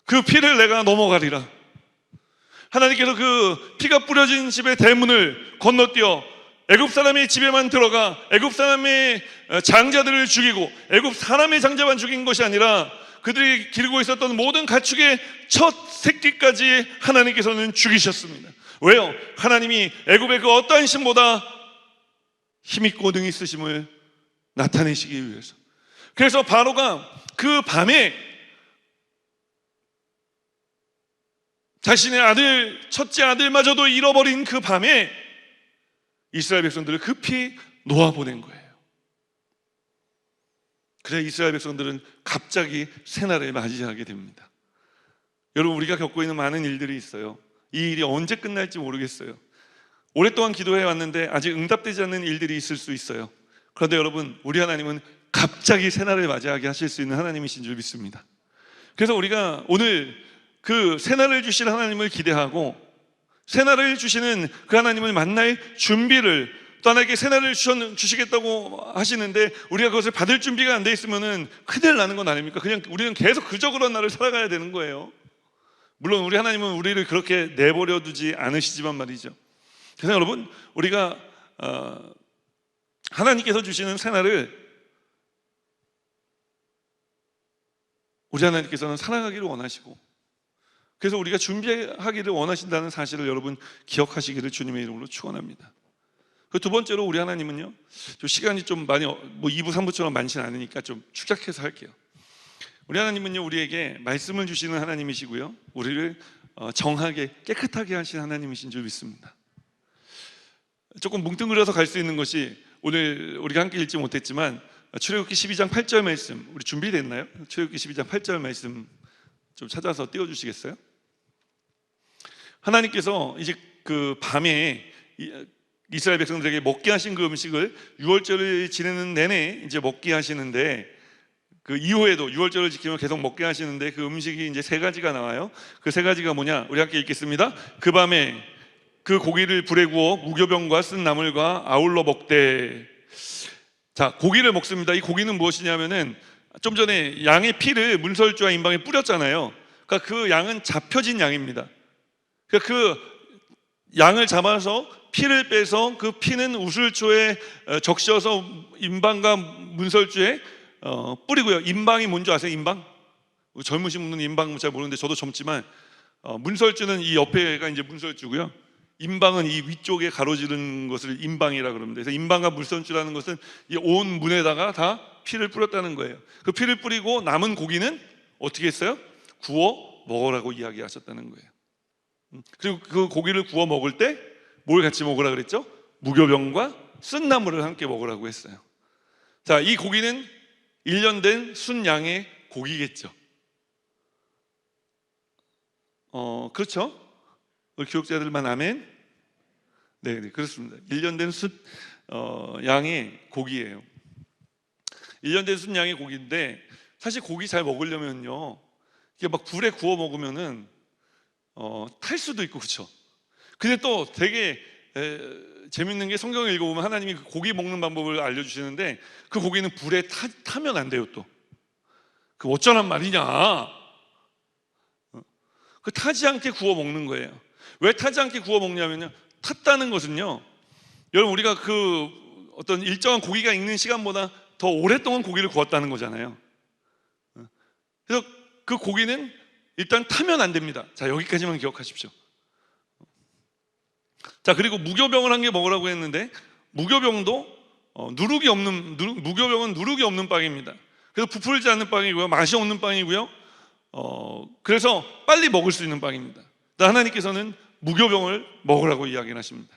그 피를 내가 넘어가리라. 하나님께서 그 피가 뿌려진 집의 대문을 건너뛰어 애굽 사람의 집에만 들어가 애굽 사람의 장자들을 죽이고 애굽 사람의 장자만 죽인 것이 아니라 그들이 기르고 있었던 모든 가축의 첫 새끼까지 하나님께서는 죽이셨습니다. 왜요? 하나님이 애굽의 그 어떠한 신보다 힘있고 능히 쓰심을 나타내시기 위해서. 그래서 바로가 그 밤에 자신의 첫째 아들마저도 잃어버린 그 밤에 이스라엘 백성들을 급히 놓아보낸 거예요. 그래 이스라엘 백성들은 갑자기 새날을 맞이하게 됩니다. 여러분, 우리가 겪고 있는 많은 일들이 있어요. 이 일이 언제 끝날지 모르겠어요. 오랫동안 기도해 왔는데 아직 응답되지 않는 일들이 있을 수 있어요. 그런데 여러분, 우리 하나님은 갑자기 새날을 맞이하게 하실 수 있는 하나님이신 줄 믿습니다. 그래서 우리가 오늘 그 새날을 주실 하나님을 기대하고 새날을 주시는 그 하나님을 만날 준비를, 또 하나님께 새날을 주시겠다고 하시는데 우리가 그것을 받을 준비가 안 돼 있으면 큰일 나는 건 아닙니까? 그냥 우리는 계속 그저 그런 날을 살아가야 되는 거예요. 물론 우리 하나님은 우리를 그렇게 내버려 두지 않으시지만 말이죠. 그래서 여러분, 우리가 하나님께서 주시는 새날을 우리 하나님께서는 사랑하기를 원하시고, 그래서 우리가 준비하기를 원하신다는 사실을 여러분 기억하시기를 주님의 이름으로 축원합니다. 그 두 번째로 우리 하나님은요, 좀 시간이 좀 많이 2부 3부처럼 많지는 않으니까 좀 축약해서 할게요. 우리 하나님은요, 우리에게 말씀을 주시는 하나님이시고요, 우리를 정하게 깨끗하게 하신 하나님이신 줄 믿습니다. 조금 뭉뚱그려서 갈 수 있는 것이, 오늘 우리가 함께 읽지 못했지만 출애굽기 12장 8절 말씀, 우리 준비됐나요? 출애굽기 12장 8절 말씀 좀 찾아서 띄워주시겠어요? 하나님께서 이제 그 밤에 이스라엘 백성들에게 먹게 하신 그 음식을 유월절을 지내는 내내 이제 먹게 하시는데, 그 이후에도 유월절을 지키면 계속 먹게 하시는데 그 음식이 이제 세 가지가 나와요. 그 세 가지가 뭐냐? 우리 함께 읽겠습니다. 그 밤에 그 고기를 불에 구워 무교병과 쓴 나물과 아울러 먹되. 자, 고기를 먹습니다. 이 고기는 무엇이냐면은 좀 전에 양의 피를 문설주와 임방에 뿌렸잖아요. 그러니까 그 양은 잡혀진 양입니다. 그러니까 그 양을 잡아서 피를 빼서 그 피는 우슬초에 적셔서 임방과 문설주에 뿌리고요. 임방이 뭔지 아세요? 임방? 젊으신 분은 임방 잘 모르는데 저도 젊지만 문설주는 이 옆에가 이제 문설주고요. 임방은 이 위쪽에 가로지른 것을 임방이라 그럽니다. 그래서 임방과 문설주라는 것은 이 온 문에다가 다 피를 뿌렸다는 거예요. 그 피를 뿌리고 남은 고기는 어떻게 했어요? 구워 먹으라고 이야기하셨다는 거예요. 그리고 그 고기를 구워 먹을 때 뭘 같이 먹으라 그랬죠? 무교병과 쓴 나물을 함께 먹으라고 했어요. 자, 이 고기는 1년 된 순 양의 고기겠죠. 그렇죠? 우리 교육자들만 아멘? 네, 그렇습니다. 1년 된 순 양의 고기예요. 1년 된 순 양의 고기인데, 사실 고기 잘 먹으려면요, 이게 막 불에 구워 먹으면은 탈 수도 있고, 그렇죠? 근데 또 되게 재밌는 게, 성경을 읽어보면 하나님이 그 고기 먹는 방법을 알려주시는데 그 고기는 불에 타면 안 돼요. 또 그 어쩌란 말이냐, 그 타지 않게 구워 먹는 거예요. 왜 타지 않게 구워 먹냐면요, 탔다는 것은요, 여러분 우리가 그 어떤 일정한 고기가 익는 시간보다 더 오랫동안 고기를 구웠다는 거잖아요. 그래서 그 고기는 일단 타면 안 됩니다. 자, 여기까지만 기억하십시오. 자, 그리고 무교병을 한 개 먹으라고 했는데, 무교병도 무교병은 누룩이 없는 빵입니다. 그래서 부풀지 않는 빵이고요, 맛이 없는 빵이고요, 그래서 빨리 먹을 수 있는 빵입니다. 하나님께서는 무교병을 먹으라고 이야기를 하십니다.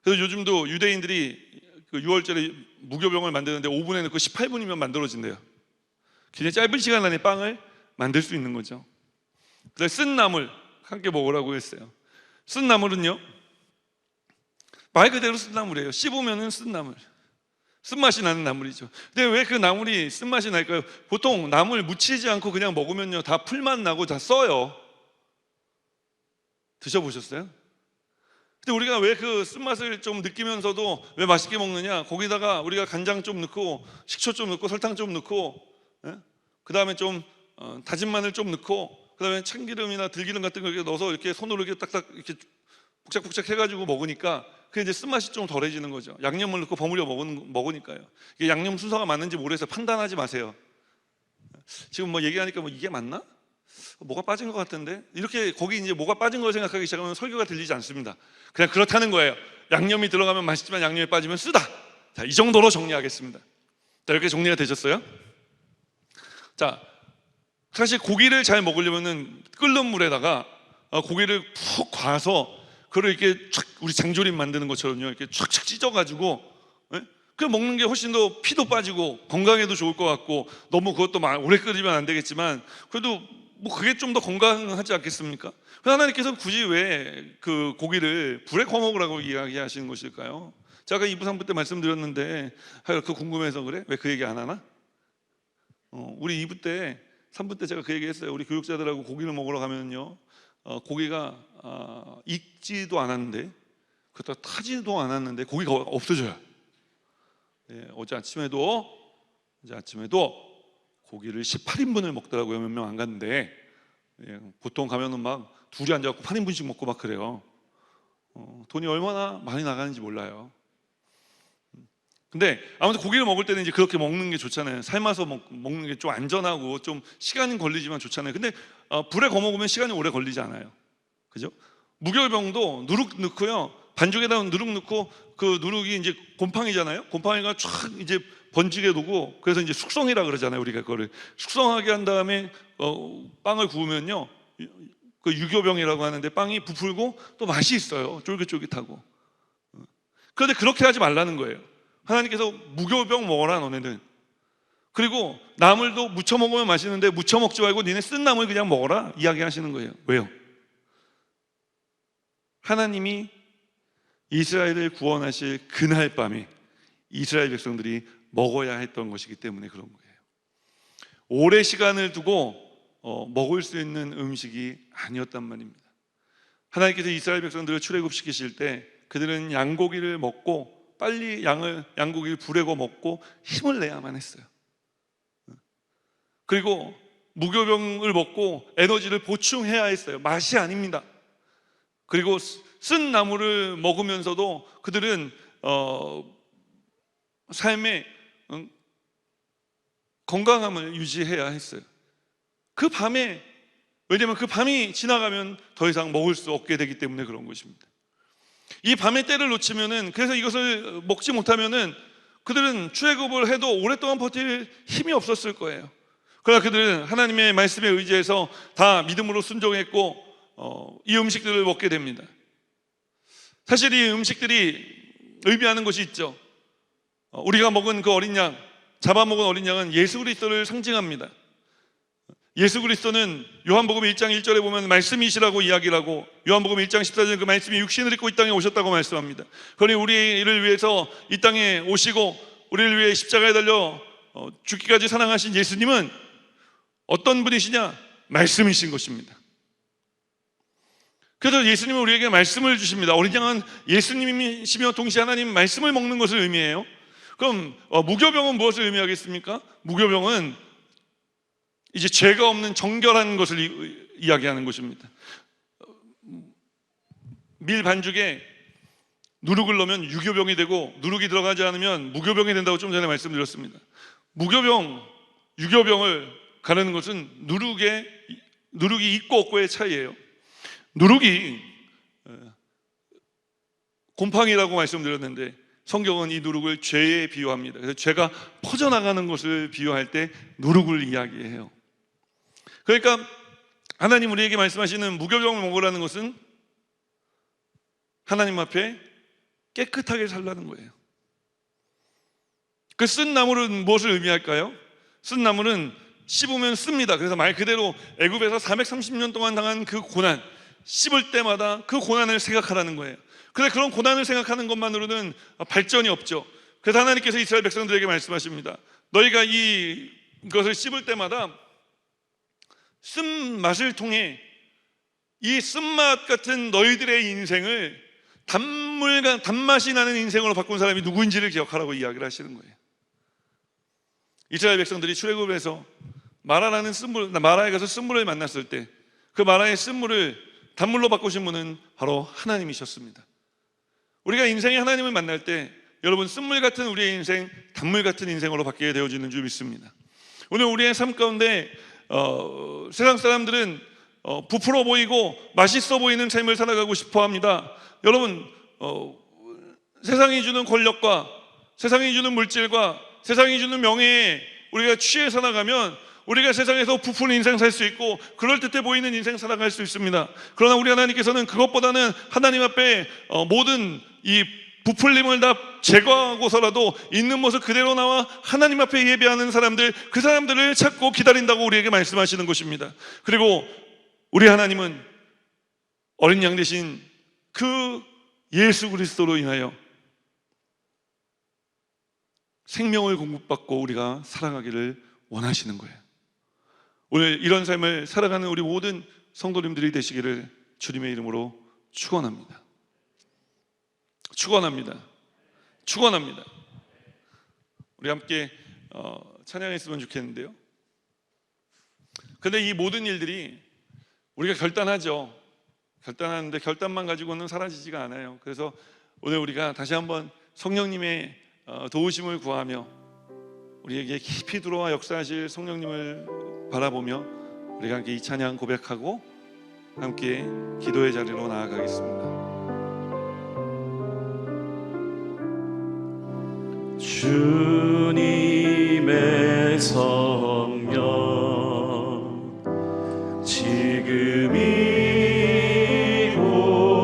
그래서 요즘도 유대인들이 그 6월절에 무교병을 만드는데 오븐에 넣고 18분이면 만들어진대요. 굉장히 짧은 시간 안에 빵을 만들 수 있는 거죠. 그래서 쓴 나물 함께 먹으라고 했어요. 쓴 나물은요, 말 그대로 쓴 나물이에요. 씹으면은 쓴 나물, 쓴맛이 나는 나물이죠. 근데 왜 그 나물이 쓴맛이 날까요? 보통 나물 무치지 않고 그냥 먹으면요, 다 풀맛 나고 다 써요. 드셔보셨어요? 근데 우리가 왜 그 쓴맛을 좀 느끼면서도 왜 맛있게 먹느냐? 거기다가 우리가 간장 좀 넣고 식초 좀 넣고 설탕 좀 넣고, 그 다음에 좀 다진 마늘 좀 넣고, 그 다음에 참기름이나 들기름 같은 거 이렇게 넣어서 이렇게 손으로 이렇게 딱딱 이렇게 북작북작 해가지고 먹으니까 그게 이제 쓴맛이 좀 덜해지는 거죠. 양념을 넣고 버무려 먹으니까요. 이게 양념 순서가 맞는지 모르겠어요. 판단하지 마세요. 지금 뭐 얘기하니까 뭐 이게 맞나? 뭐가 빠진 것 같은데? 이렇게 거기 이제 뭐가 빠진 걸 생각하기 시작하면 설교가 들리지 않습니다. 그냥 그렇다는 거예요. 양념이 들어가면 맛있지만 양념이 빠지면 쓰다. 자, 이 정도로 정리하겠습니다. 자, 이렇게 정리가 되셨어요? 자, 사실 고기를 잘 먹으려면은 끓는 물에다가 고기를 푹 과서 그걸 이렇게 촥, 우리 장조림 만드는 것처럼요, 이렇게 촥촥 찢어가지고, 그 먹는 게 훨씬 더 피도 빠지고 건강에도 좋을 것 같고, 너무 그것도 오래 끓이면 안 되겠지만 그래도 뭐 그게 좀 더 건강하지 않겠습니까? 하나님께서 굳이 왜 그 고기를 불에 구워 먹으라고 이야기하시는 것일까요? 제가 2부 3부 때 말씀드렸는데 그 궁금해서 그래? 왜 그 얘기 안 하나? 우리 2부 때 3부 때 제가 그 얘기 했어요. 우리 교육자들하고 고기를 먹으러 가면요, 고기가 익지도 않았는데, 그렇다고 타지도 않았는데 고기가 없어져요. 어제 아침에도 고기를 18인분을 먹더라고요. 몇 명 안 갔는데, 보통 가면은 막 둘이 앉아갖고 8인분씩 먹고 막 그래요. 돈이 얼마나 많이 나가는지 몰라요. 근데 아무튼 고기를 먹을 때는 이제 그렇게 먹는 게 좋잖아요. 삶아서 먹는 게 좀 안전하고 좀 시간은 걸리지만 좋잖아요. 근데 불에 구워 먹으면 시간이 오래 걸리지 않아요. 그죠? 무교병도 누룩 넣고요, 반죽에다 누룩 넣고, 그 누룩이 이제 곰팡이잖아요. 곰팡이가 쫙 이제 번지게 두고, 그래서 이제 숙성이라 그러잖아요. 우리가 그거를 숙성하게 한 다음에 빵을 구우면요, 그 유교병이라고 하는데 빵이 부풀고 또 맛이 있어요. 쫄깃쫄깃하고. 그런데 그렇게 하지 말라는 거예요. 하나님께서 무교병 먹어라 너네는. 그리고 나물도 무쳐 먹으면 맛있는데 무쳐 먹지 말고 니네 쓴 나물 그냥 먹어라 이야기하시는 거예요. 왜요? 하나님이 이스라엘을 구원하실 그날 밤에 이스라엘 백성들이 먹어야 했던 것이기 때문에 그런 거예요. 오래 시간을 두고 먹을 수 있는 음식이 아니었단 말입니다. 하나님께서 이스라엘 백성들을 출애굽시키실 때 그들은 양고기를 먹고 빨리 양고기를 불에 구워 먹고 힘을 내야만 했어요. 그리고 무교병을 먹고 에너지를 보충해야 했어요. 맛이 아닙니다. 그리고 쓴 나물을 먹으면서도 그들은 삶의 건강함을 유지해야 했어요. 그 밤에, 왜냐하면 그 밤이 지나가면 더 이상 먹을 수 없게 되기 때문에 그런 것입니다. 이 밤의 때를 놓치면은, 그래서 이것을 먹지 못하면은 그들은 출애굽을 해도 오랫동안 버틸 힘이 없었을 거예요. 그러나 그들은 하나님의 말씀에 의지해서 다 믿음으로 순종했고 이 음식들을 먹게 됩니다. 사실 이 음식들이 의미하는 것이 있죠. 우리가 먹은 그 어린 양, 잡아먹은 어린 양은 예수 그리스도를 상징합니다. 예수 그리스도는 요한복음 1장 1절에 보면 말씀이시라고 이야기를 하고, 요한복음 1장 14절에 그 말씀이 육신을 입고 이 땅에 오셨다고 말씀합니다. 그러니 우리를 위해서 이 땅에 오시고 우리를 위해 십자가에 달려 죽기까지 사랑하신 예수님은 어떤 분이시냐? 말씀이신 것입니다. 그래서 예수님은 우리에게 말씀을 주십니다. 어린 양은 예수님이시며 동시에 하나님 말씀을 먹는 것을 의미해요. 그럼 무교병은 무엇을 의미하겠습니까? 무교병은 이제 죄가 없는 정결한 것을 이야기하는 것입니다. 밀 반죽에 누룩을 넣으면 유교병이 되고 누룩이 들어가지 않으면 무교병이 된다고 좀 전에 말씀드렸습니다. 무교병, 유교병을 가르는 것은 누룩이 있고 없고의 차이예요. 누룩이 곰팡이라고 말씀드렸는데 성경은 이 누룩을 죄에 비유합니다. 그래서 죄가 퍼져나가는 것을 비유할 때 누룩을 이야기해요. 그러니까 하나님 우리에게 말씀하시는 무교병을 먹으라는 것은 하나님 앞에 깨끗하게 살라는 거예요. 그 쓴 나물은 무엇을 의미할까요? 쓴 나물은 씹으면 씁니다. 그래서 말 그대로 애굽에서 430년 동안 당한 그 고난, 씹을 때마다 그 고난을 생각하라는 거예요. 그런데 그런 고난을 생각하는 것만으로는 발전이 없죠. 그래서 하나님께서 이스라엘 백성들에게 말씀하십니다. 너희가 이것을 씹을 때마다 쓴맛을 통해 이 쓴맛 같은 너희들의 인생을 단맛이 나는 인생으로 바꾼 사람이 누구인지를 기억하라고 이야기를 하시는 거예요. 이스라엘 백성들이 출애굽에서 마라에 가서 쓴물을 만났을 때 그 마라의 쓴물을 단물로 바꾸신 분은 바로 하나님이셨습니다. 우리가 인생에 하나님을 만날 때 여러분 쓴물 같은 우리의 인생, 단물 같은 인생으로 바뀌게 되어지는 줄 믿습니다. 오늘 우리의 삶 가운데 세상 사람들은 부풀어 보이고 맛있어 보이는 삶을 살아가고 싶어 합니다. 여러분 세상이 주는 권력과 세상이 주는 물질과 세상이 주는 명예에 우리가 취해 살아가면 우리가 세상에서 부푼 인생 살 수 있고 그럴듯해 보이는 인생 살아갈 수 있습니다. 그러나 우리 하나님께서는 그것보다는 하나님 앞에 모든 이 부풀림을 다 제거하고서라도 있는 모습 그대로 나와 하나님 앞에 예배하는 사람들, 그 사람들을 찾고 기다린다고 우리에게 말씀하시는 것입니다. 그리고 우리 하나님은 어린 양 대신 그 예수 그리스도로 인하여 생명을 공급받고 우리가 살아가기를 원하시는 거예요. 오늘 이런 삶을 살아가는 우리 모든 성도님들이 되시기를 주님의 이름으로 축원합니다. 축원합니다. 축원합니다. 우리 함께 찬양했으면 좋겠는데요. 근데 이 모든 일들이 우리가 결단하죠. 결단하는데 결단만 가지고는 사라지지가 않아요. 그래서 오늘 우리가 다시 한번 성령님의 도우심을 구하며 우리에게 깊이 들어와 역사하실 성령님을 바라보며 우리가 함께 이 찬양 고백하고 함께 기도의 자리로 나아가겠습니다. 주님의 성령 지금 이곳에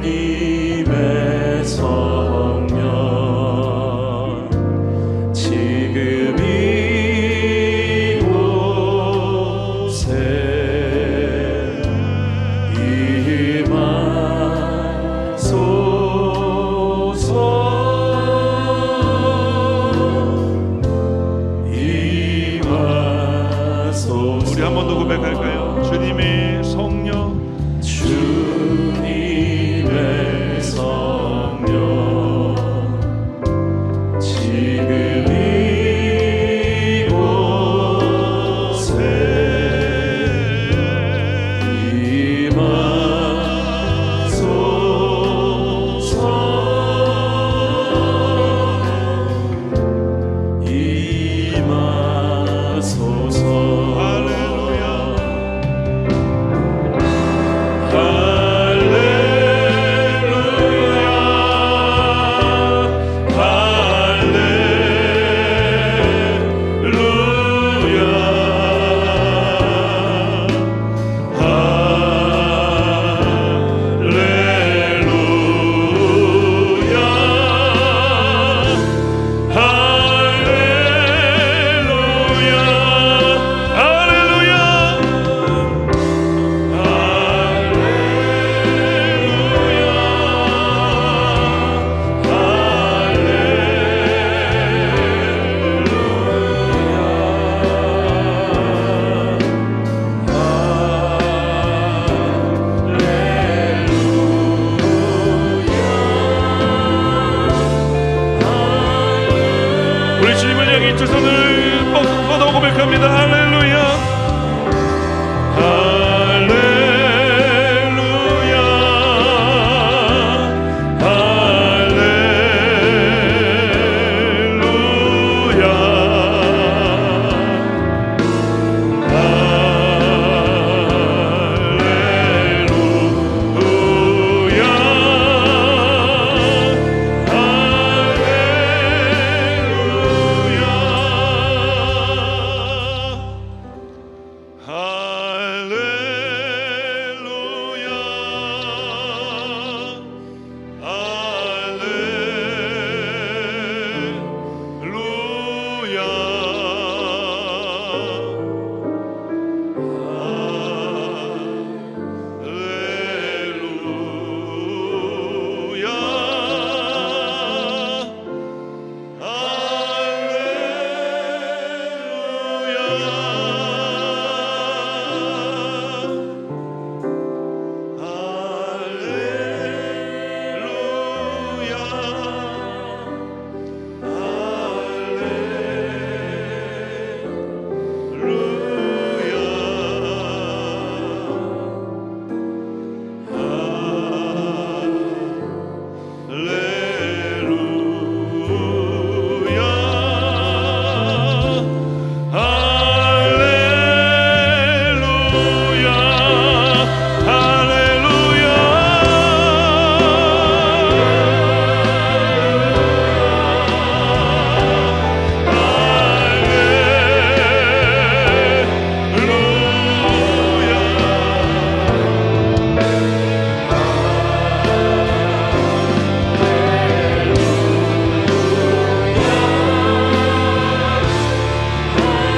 주님의 성령 지금 두 손을 뻗어 고백합니다. 할렐루야.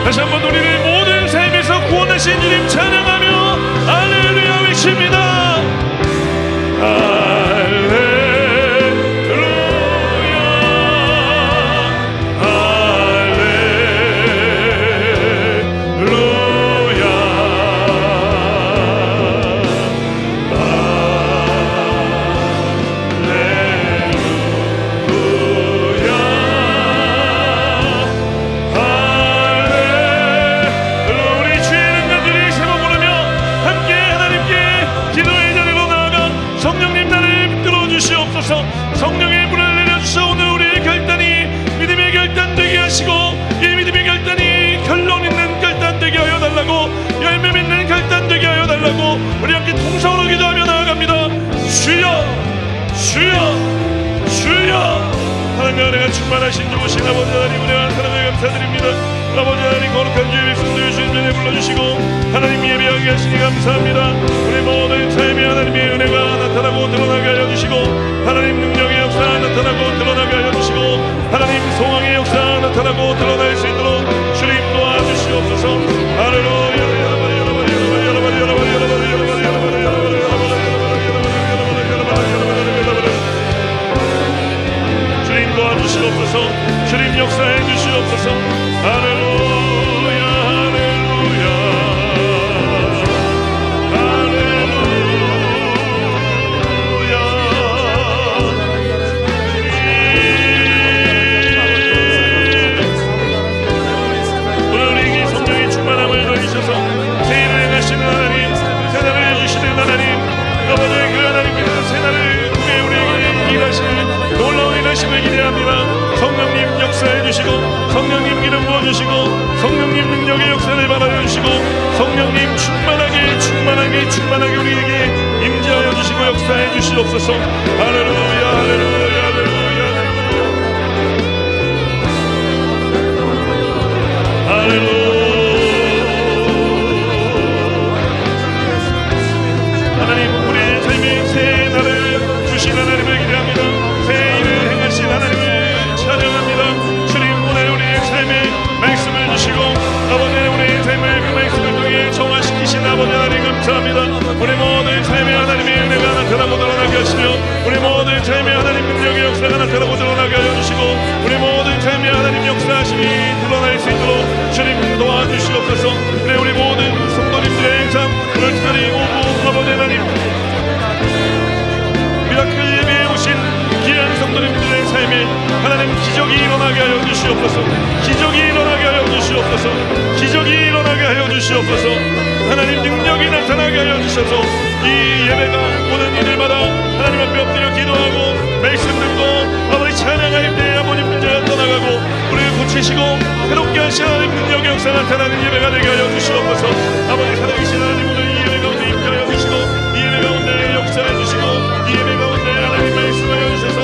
다시 한번 우리를 모든 삶에서 구원하신 주님 찬양하며 할렐루야 외칩니다. 성령의 불을 내려주셔 오늘 우리의 결단이 믿음의 결단 되게 하시고 이 믿음의 결단이 결론 있는 결단 되게 하여 달라고 열매 맺는 결단 되게 하여 달라고 우리 함께 통성으로 기도하며 나아갑니다. 주여 주여 주여 하나님의 은혜가 충만하신 좋으신 아버지 하나님 은혜와 사랑을 감사드립니다. 아버지 하나님 거룩한 주의 백성들 주님 전에 불러주시고 하나님 예배하게 하시니 감사합니다. 우리 모든 삶에 하나님의 은혜가 나타나고 드러나게 하여 주시고 하나님 능력의 역사 나타나고 드러나게 하여 주시고 하나님 소망의 역사 나타나고 드러날 수 있도록 주님 도와주시옵소서. 할렐루야. 주님 도와주시옵소서. 주님 역사해 주시옵소서. 할렐루야 할렐루야 할렐루야. 오늘 우리에게 성령의 충만함을 더해주셔서 새해를 행하시는 하나님, 새날을 해주시는 하나님, 아버지 그 하나님께서 새날을 통해 우리에게 일하실 놀라운 일하심을 기대합니다. 성령님 역사해 주시고 성령님 기름 부어주시고 성령님 능력의 역사를 발하여주시고 성령님 충만하게 우리에게 임재하여 주시고 역사해 주시옵소서. 할렐루야 할렐루야 할렐루야 할렐루야. 하나님 우리의 삶의 새 날을 주신 하나님을 기대합니다. 새 일을 행하신 하나님을 찬양합니다. 주님 오늘 우리의 삶에 말씀을 주시고 아버지 우리의 삶을 그 말씀을 통해 정화시키신 아버지 하나님 감사합니다. 우리 모든 삶에 하나님의 은혜가 나타나고 드러나게 하시며 우리 모든 삶에 하나님 능력의 역사가 나타나고 드러나게 하여 주시고 우리 모든 삶에 하나님 역사하심이 드러날 수 있도록 주님 도와주시옵소서. 우리 모든 성도님들의 행상 오늘 특별히 오후 아버지 하나님 미라클 예배에 오신 귀한 성도님들의 삶에 하나님 기적이 일어나게 하여 주시옵소서. 기적이 일어나게 하여 주시옵소서. 기적이 일어나게 하여 주시옵소서. 하나님 능력이 나타나게 하여 주셔서 이 예배가 오는 이들마다 하나님 앞에 엎드려 기도하고 말씀 듣고 아버지 찬양할 때 아버님 문제가 떠나가고 우리를 고치시고 새롭게 하신 하나님 능력의 역사 나타나는 예배가 되게 하여 주시옵소서. 아버지 살아계신 하나님 오늘 이 예배 가운데 임하여 주시고 이 예배 가운데 역사해 주시고 이 예배 가운데 하나님 말씀하여 주셔서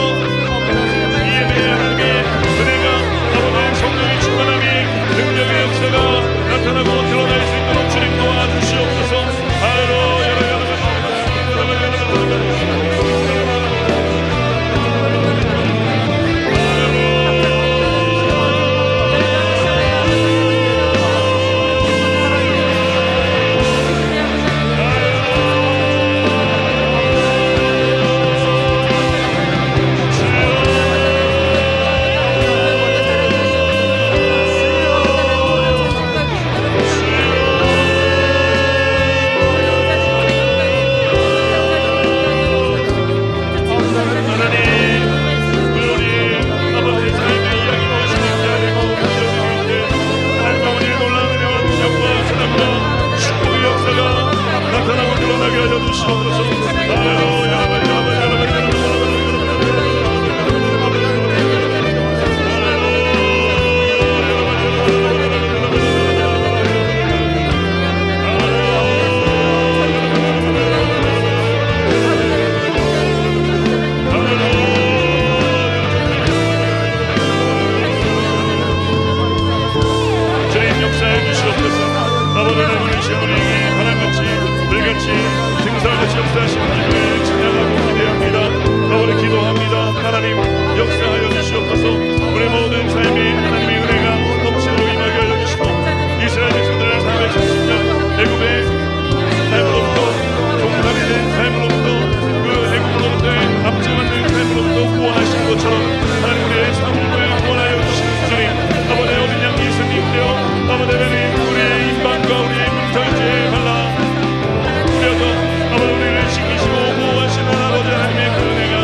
이 예배에 하나님의 은혜가 아버지 성령의 충만함이 능력의 역사가 나타나고 드러날 수 있도록 주님 도와주시옵소서. 할렐루야. 나타나고 드러나게 하여 주시옵소서. 주님 역사해 주시옵소서. 아버지는 우리 시험을 바람같이 불같이 등산같이 역사하시는 기도에 찬양하고 기대합니다. 아버지 기도합니다. 하나님 역사하여 주시옵소서. 우리 모든 삶이 하나님의 은혜가 넘치도록 임하게 하여 주시고 이스라엘 백성들을 430년 애굽의 삶으로부터 종살이 된 삶으로부터 그 애굽으로부터의 압제받는 삶으로부터 구원하신 것처럼 하나님 우리의 삶을 구원하여 주시는 주님 아버지 어린 양 예수님께요 아버지 하나님 우리의 인방과 우리의 문설주에 발라 아버지 우리를 지키시고 보호하시는 아버지 하나님의 그 은혜가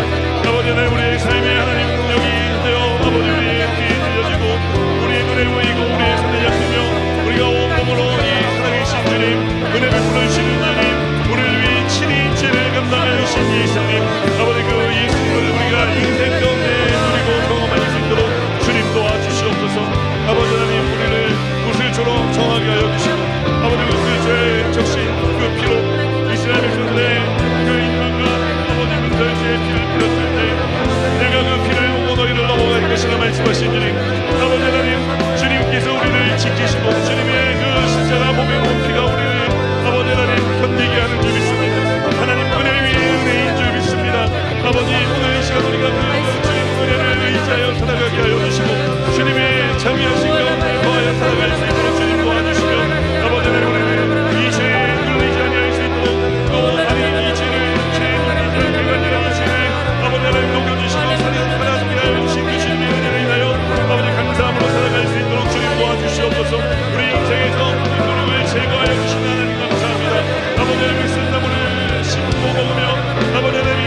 아버지 하나님 우리의 삶의 하나님 능력이 되어 아버지 우리의 귀에 들려지고 우리의 눈에 보이고 우리의 손에 잡히며 우리가 온몸으로 이 살아계신 주님 은혜 베풀어 주시는 주님 우리를 위해 친히 죄를 감당하신 예수님 아버지 그 예수님을 우리가 인생 가운데 누리고 경험할 수 있도록 주님 도와주시옵소서. 아버지 하나님 우리를 구슬처럼 정하게 하여 주시고 아버지 그 죄의 적신 그 피로 이스라엘 백성들의 그 인간과 아버지 문설주의 피를 뿌렸을 때 내가 그 피를 보고 너희를 넘어갈 것이라 말씀하신 주님 아버지 하나님 주님께서 우리를 지키시고 주님의 그 십자가 보면 피가 우리를 아버지 하나님 견디게 하는 줄 믿습니다. 하나님 은혜 위에 은혜인 줄 믿습니다. 아버지 오늘 이 시간 우리가 그 주님 은혜를 의지하여 살아가게 하여 주시고 주님의 자비하신 가운데 거하여 살아갈 수 있도록 주님 도와주시며 아버지 하나님 우리는 이 죄에 끌리지 아니할 수 있도록 또 아니 이 죄를 죄의 문제를 개간이라는 죄를 아버지 하나님 녹여주시고 살아주게 하여 주신 그 주님의 은혜를 인하여 아버지 감사함으로 살아갈 수 있도록 주님 도와주시옵소서. 우리 인생에서 노력을 제거하여 주신 하나님 감사합니다. 아버지 하나님의 쓴나무를 심고 먹으며 아버지 하나님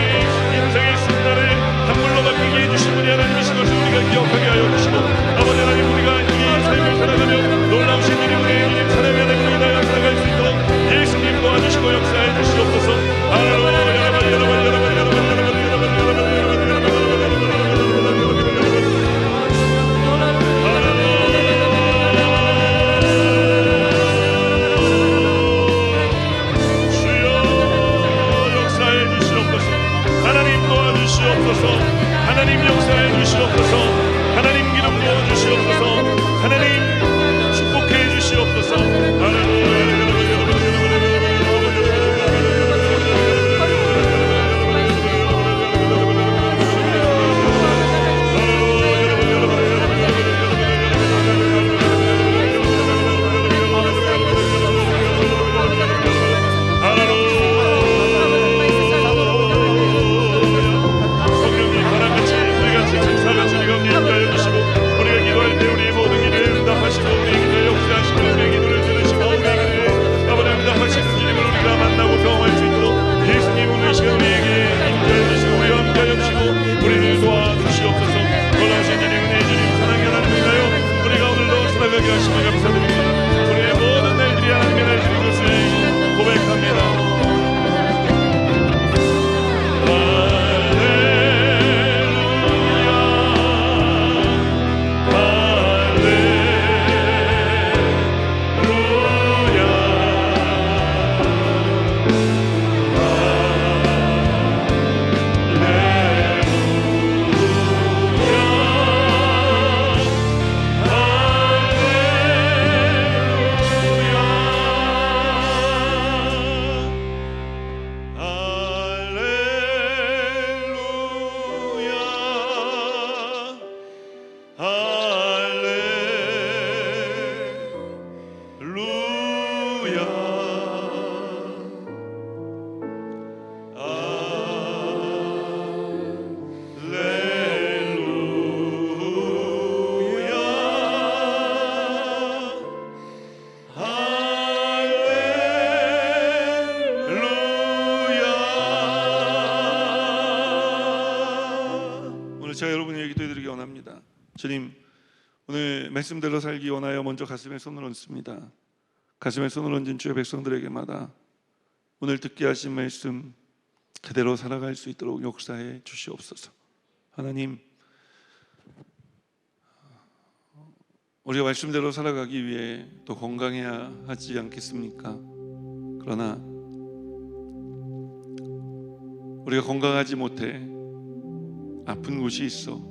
인생의 쓴날을 단물로 바뀌게 해주신 분이 하나님이신 것을 우리가 기억하게 하여 주시고 아버지 하나님 우리가 이 삶을 살아가며 놀라우신 주님의 주님 사랑의 하나님을 위하여 살아갈 수 있도록 예수님 도와주시고 역사해 주시옵소서. 할렐루야. 하나님 역사해 주시옵소서. 하나님 역사해 주시옵소서. 하나님 기름 원합니다. 주님, 오늘 말씀대로 살기 원하여 먼저 가슴에 손을 얹습니다. 가슴에 손을 얹은 주의 백성들에게마다 오늘 듣게 하신 말씀 그대로 살아갈 수 있도록 역사해 주시옵소서. 하나님, 우리가 말씀대로 살아가기 위해 또 건강해야 하지 않겠습니까? 그러나 우리가 건강하지 못해 아픈 곳이 있어.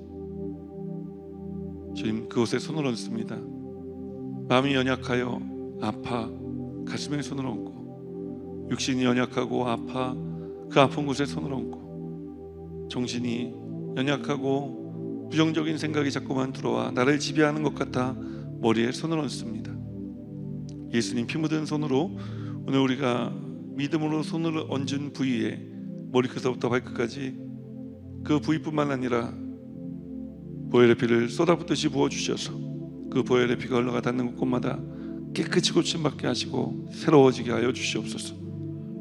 주님, 그곳에 손을 얹습니다. 마음이 연약하여 아파 가슴에 손을 얹고, 육신이 연약하고 아파 그 아픈 곳에 손을 얹고, 정신이 연약하고 부정적인 생각이 자꾸만 들어와 나를 지배하는 것 같아 머리에 손을 얹습니다. 예수님 피 묻은 손으로 오늘 우리가 믿음으로 손을 얹은 부위에 머리끝부터 발끝까지 그 부위뿐만 아니라 보혈의 피를 쏟아붓듯이 부어주셔서 그 보혈의 피가 흘러가 닿는 곳마다 깨끗이 고침받게 하시고 새로워지게 하여 주시옵소서.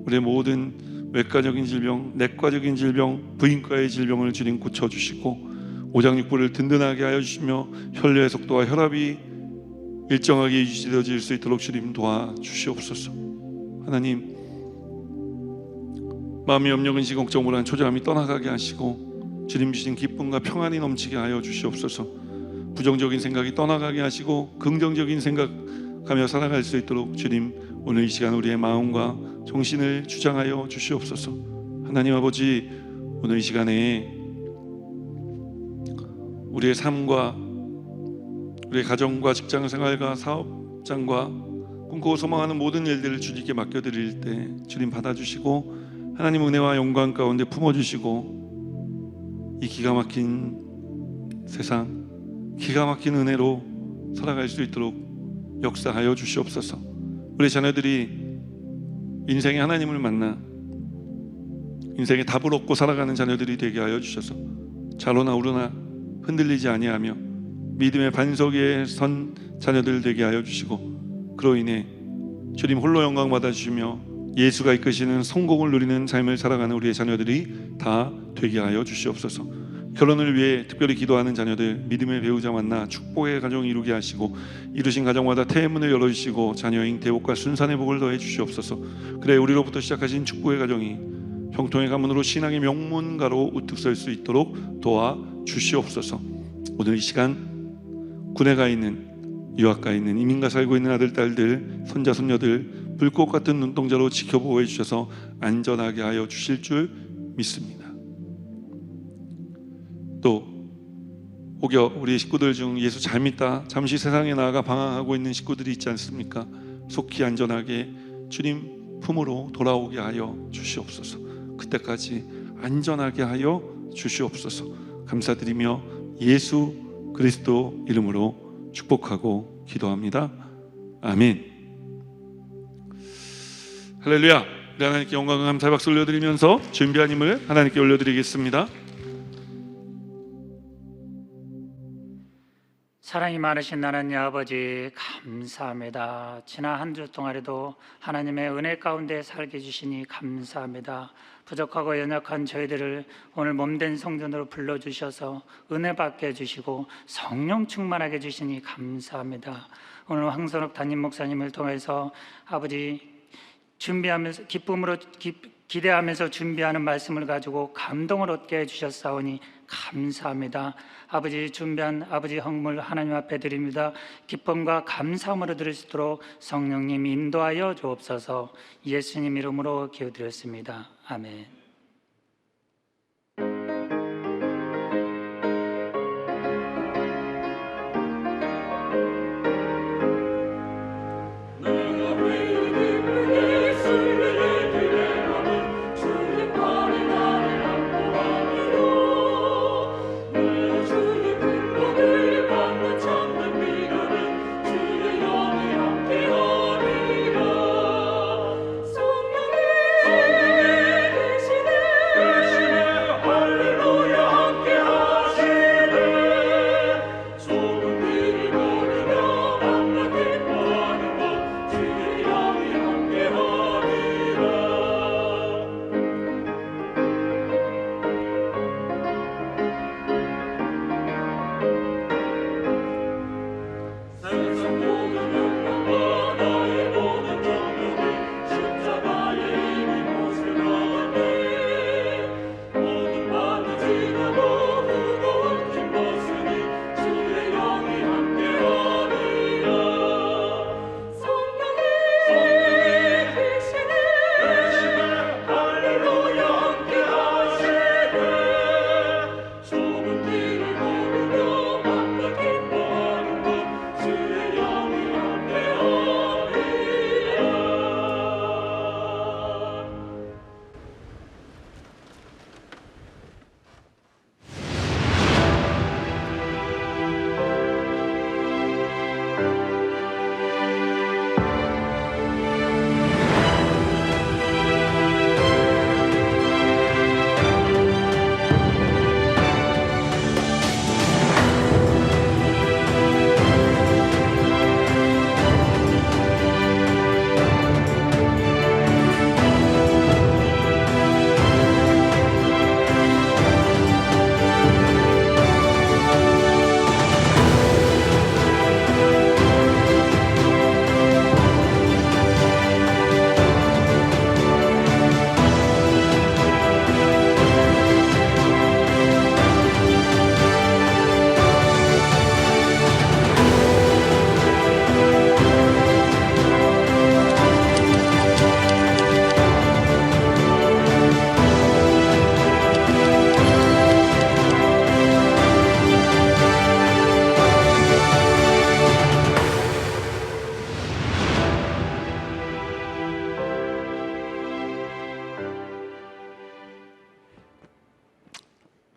우리의 모든 외과적인 질병, 내과적인 질병, 부인과의 질병을 주님 고쳐주시고 오장육부를 든든하게 하여 주시며 혈류의 속도와 혈압이 일정하게 유지되어질 수 있도록 주님 도와주시옵소서. 하나님, 마음이 염려근심 걱정으로 초조함이 떠나가게 하시고 주님 주신 기쁨과 평안이 넘치게 하여 주시옵소서. 부정적인 생각이 떠나가게 하시고 긍정적인 생각하며 살아갈 수 있도록 주님 오늘 이 시간 우리의 마음과 정신을 주장하여 주시옵소서. 하나님 아버지, 오늘 이 시간에 우리의 삶과 우리의 가정과 직장생활과 사업장과 꿈꾸고 소망하는 모든 일들을 주님께 맡겨드릴 때 주님 받아주시고 하나님 은혜와 영광 가운데 품어주시고 이 기가 막힌 세상, 기가 막힌 은혜로 살아갈 수 있도록 역사하여 주시옵소서. 우리 자녀들이 인생의 하나님을 만나 인생의 답을 얻고 살아가는 자녀들이 되게 하여 주셔서 좌로나 우로나 흔들리지 아니하며 믿음의 반석 위에 선 자녀들 되게 하여 주시고 그로 인해 주님 홀로 영광 받아주시며 예수가 이끄시는 성공을 누리는 삶을 살아가는 우리의 자녀들이 다 되게 하여 주시옵소서. 결혼을 위해 특별히 기도하는 자녀들 믿음의 배우자 만나 축복의 가정 이루게 하시고 이루신 가정마다 태문을 열어주시고 자녀의 잉태복과 순산의 복을 더해 주시옵소서. 그래 우리로부터 시작하신 축복의 가정이 형통의 가문으로 신앙의 명문가로 우뚝 설 수 있도록 도와 주시옵소서. 오늘 이 시간 군에 가 있는, 유학가 있는, 이민가 살고 있는 아들 딸들, 손자 손녀들 불꽃 같은 눈동자로 지켜보호해 주셔서 안전하게 하여 주실 줄 믿습니다. 또 혹여 우리 식구들 중 예수 잘 믿다 잠시 세상에 나아가 방황하고 있는 식구들이 있지 않습니까? 속히 안전하게 주님 품으로 돌아오게 하여 주시옵소서. 그때까지 안전하게 하여 주시옵소서. 감사드리며 예수 그리스도 이름으로 축복하고 기도합니다. 아멘. 할렐루야. 우리 하나님께 영광과 감사의 박수 올려드리면서 준비한 힘을 하나님께 올려드리겠습니다. 사랑이 많으신 하나님 아버지 감사합니다. 지난 한 주 동안에도 하나님의 은혜 가운데 살게 해주시니 감사합니다. 부족하고 연약한 저희들을 오늘 몸된 성전으로 불러주셔서 은혜 받게 해주시고 성령 충만하게 해주시니 감사합니다. 오늘 황선욱 담임 목사님을 통해서 아버지 준비하면서 기대하면서 준비하는 말씀을 가지고 감동을 얻게 해주셨사오니 감사합니다. 아버지 준비한 아버지 헌물 하나님 앞에 드립니다. 기쁨과 감사함으로 드릴 수 있도록 성령님 인도하여 주옵소서. 예수님 이름으로 기도드렸습니다. 아멘. 성령의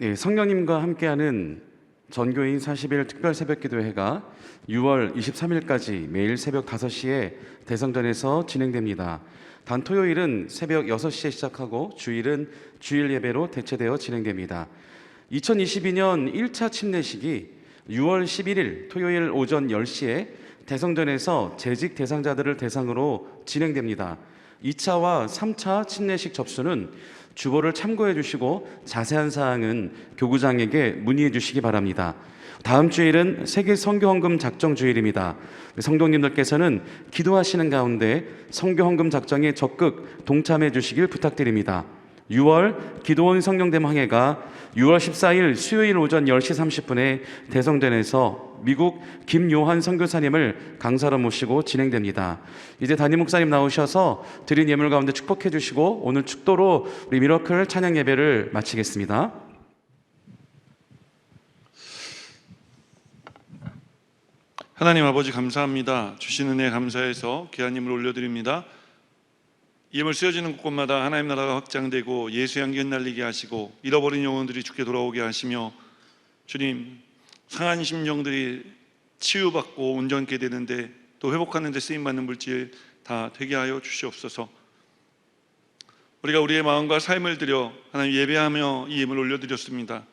네, 성령님과 함께하는 전교인 40일 특별 새벽기도회가 6월 23일까지 매일 새벽 5시에 대성전에서 진행됩니다. 단 토요일은 새벽 6시에 시작하고 주일은 주일 예배로 대체되어 진행됩니다. 2022년 1차 침례식이 6월 11일 토요일 오전 10시에 대성전에서 재직 대상자들을 대상으로 진행됩니다. 2차와 3차 침례식 접수는 주보를 참고해 주시고 자세한 사항은 교구장에게 문의해 주시기 바랍니다. 다음 주일은 세계 선교헌금 작정 주일입니다. 성도님들께서는 기도하시는 가운데 선교헌금 작정에 적극 동참해 주시길 부탁드립니다. 6월 기도원 성령대망회가 6월 14일 수요일 오전 10시 30분에 대성전에서 미국 김요한 선교사님을 강사로 모시고 진행됩니다. 이제 담임 목사님 나오셔서 드린 예물 가운데 축복해 주시고 오늘 축도로 우리 미러클 찬양 예배를 마치겠습니다. 하나님 아버지 감사합니다. 주신 은혜 감사해서 귀한 예물 올려드립니다. 예물 쓰여지는 곳곳마다 하나님 나라가 확장되고 예수의 향기 흩날리게 하시고 잃어버린 영혼들이 주께 돌아오게 하시며 주님 상한 심령들이 치유받고 온전케 되는데 또 회복하는 데 쓰임받는 물질 다 되게 하여 주시옵소서. 우리가 우리의 마음과 삶을 드려 하나님 예배하며 이 예물을 올려드렸습니다.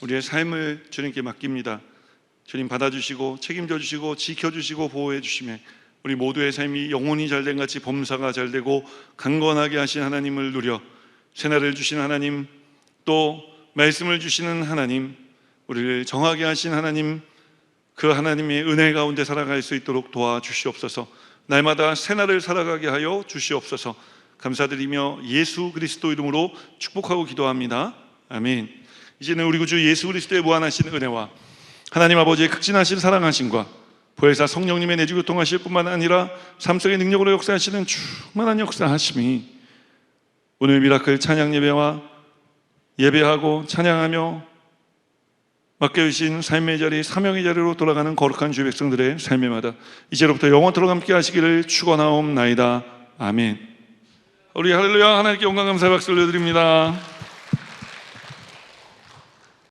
우리의 삶을 주님께 맡깁니다. 주님 받아주시고 책임져 주시고 지켜주시고 보호해 주시며 우리 모두의 삶이 영혼이 잘된 같이 범사가 잘되고 강건하게 하신 하나님을 누려 새날을 주신 하나님, 또 말씀을 주시는 하나님, 우리를 정하게 하신 하나님, 그 하나님의 은혜 가운데 살아갈 수 있도록 도와주시옵소서. 날마다 새날을 살아가게 하여 주시옵소서. 감사드리며 예수 그리스도 이름으로 축복하고 기도합니다. 아멘. 이제는 우리 구주 예수 그리스도의 무한하신 은혜와 하나님 아버지의 극진하신 사랑하심과 보혜사 성령님의 내주 교통하실 뿐만 아니라 삶 속의 능력으로 역사하시는 충만한 역사하심이 오늘 미라클 찬양 예배와 예배하고 찬양하며 맡겨주신 삶의 자리, 사명의 자리로 돌아가는 거룩한 주의 백성들의 삶에마다 이제로부터 영원토록 함께 하시기를 축원하옵나이다. 아멘. 우리 할렐루야 하나님께 영광 감사 박수 올려드립니다.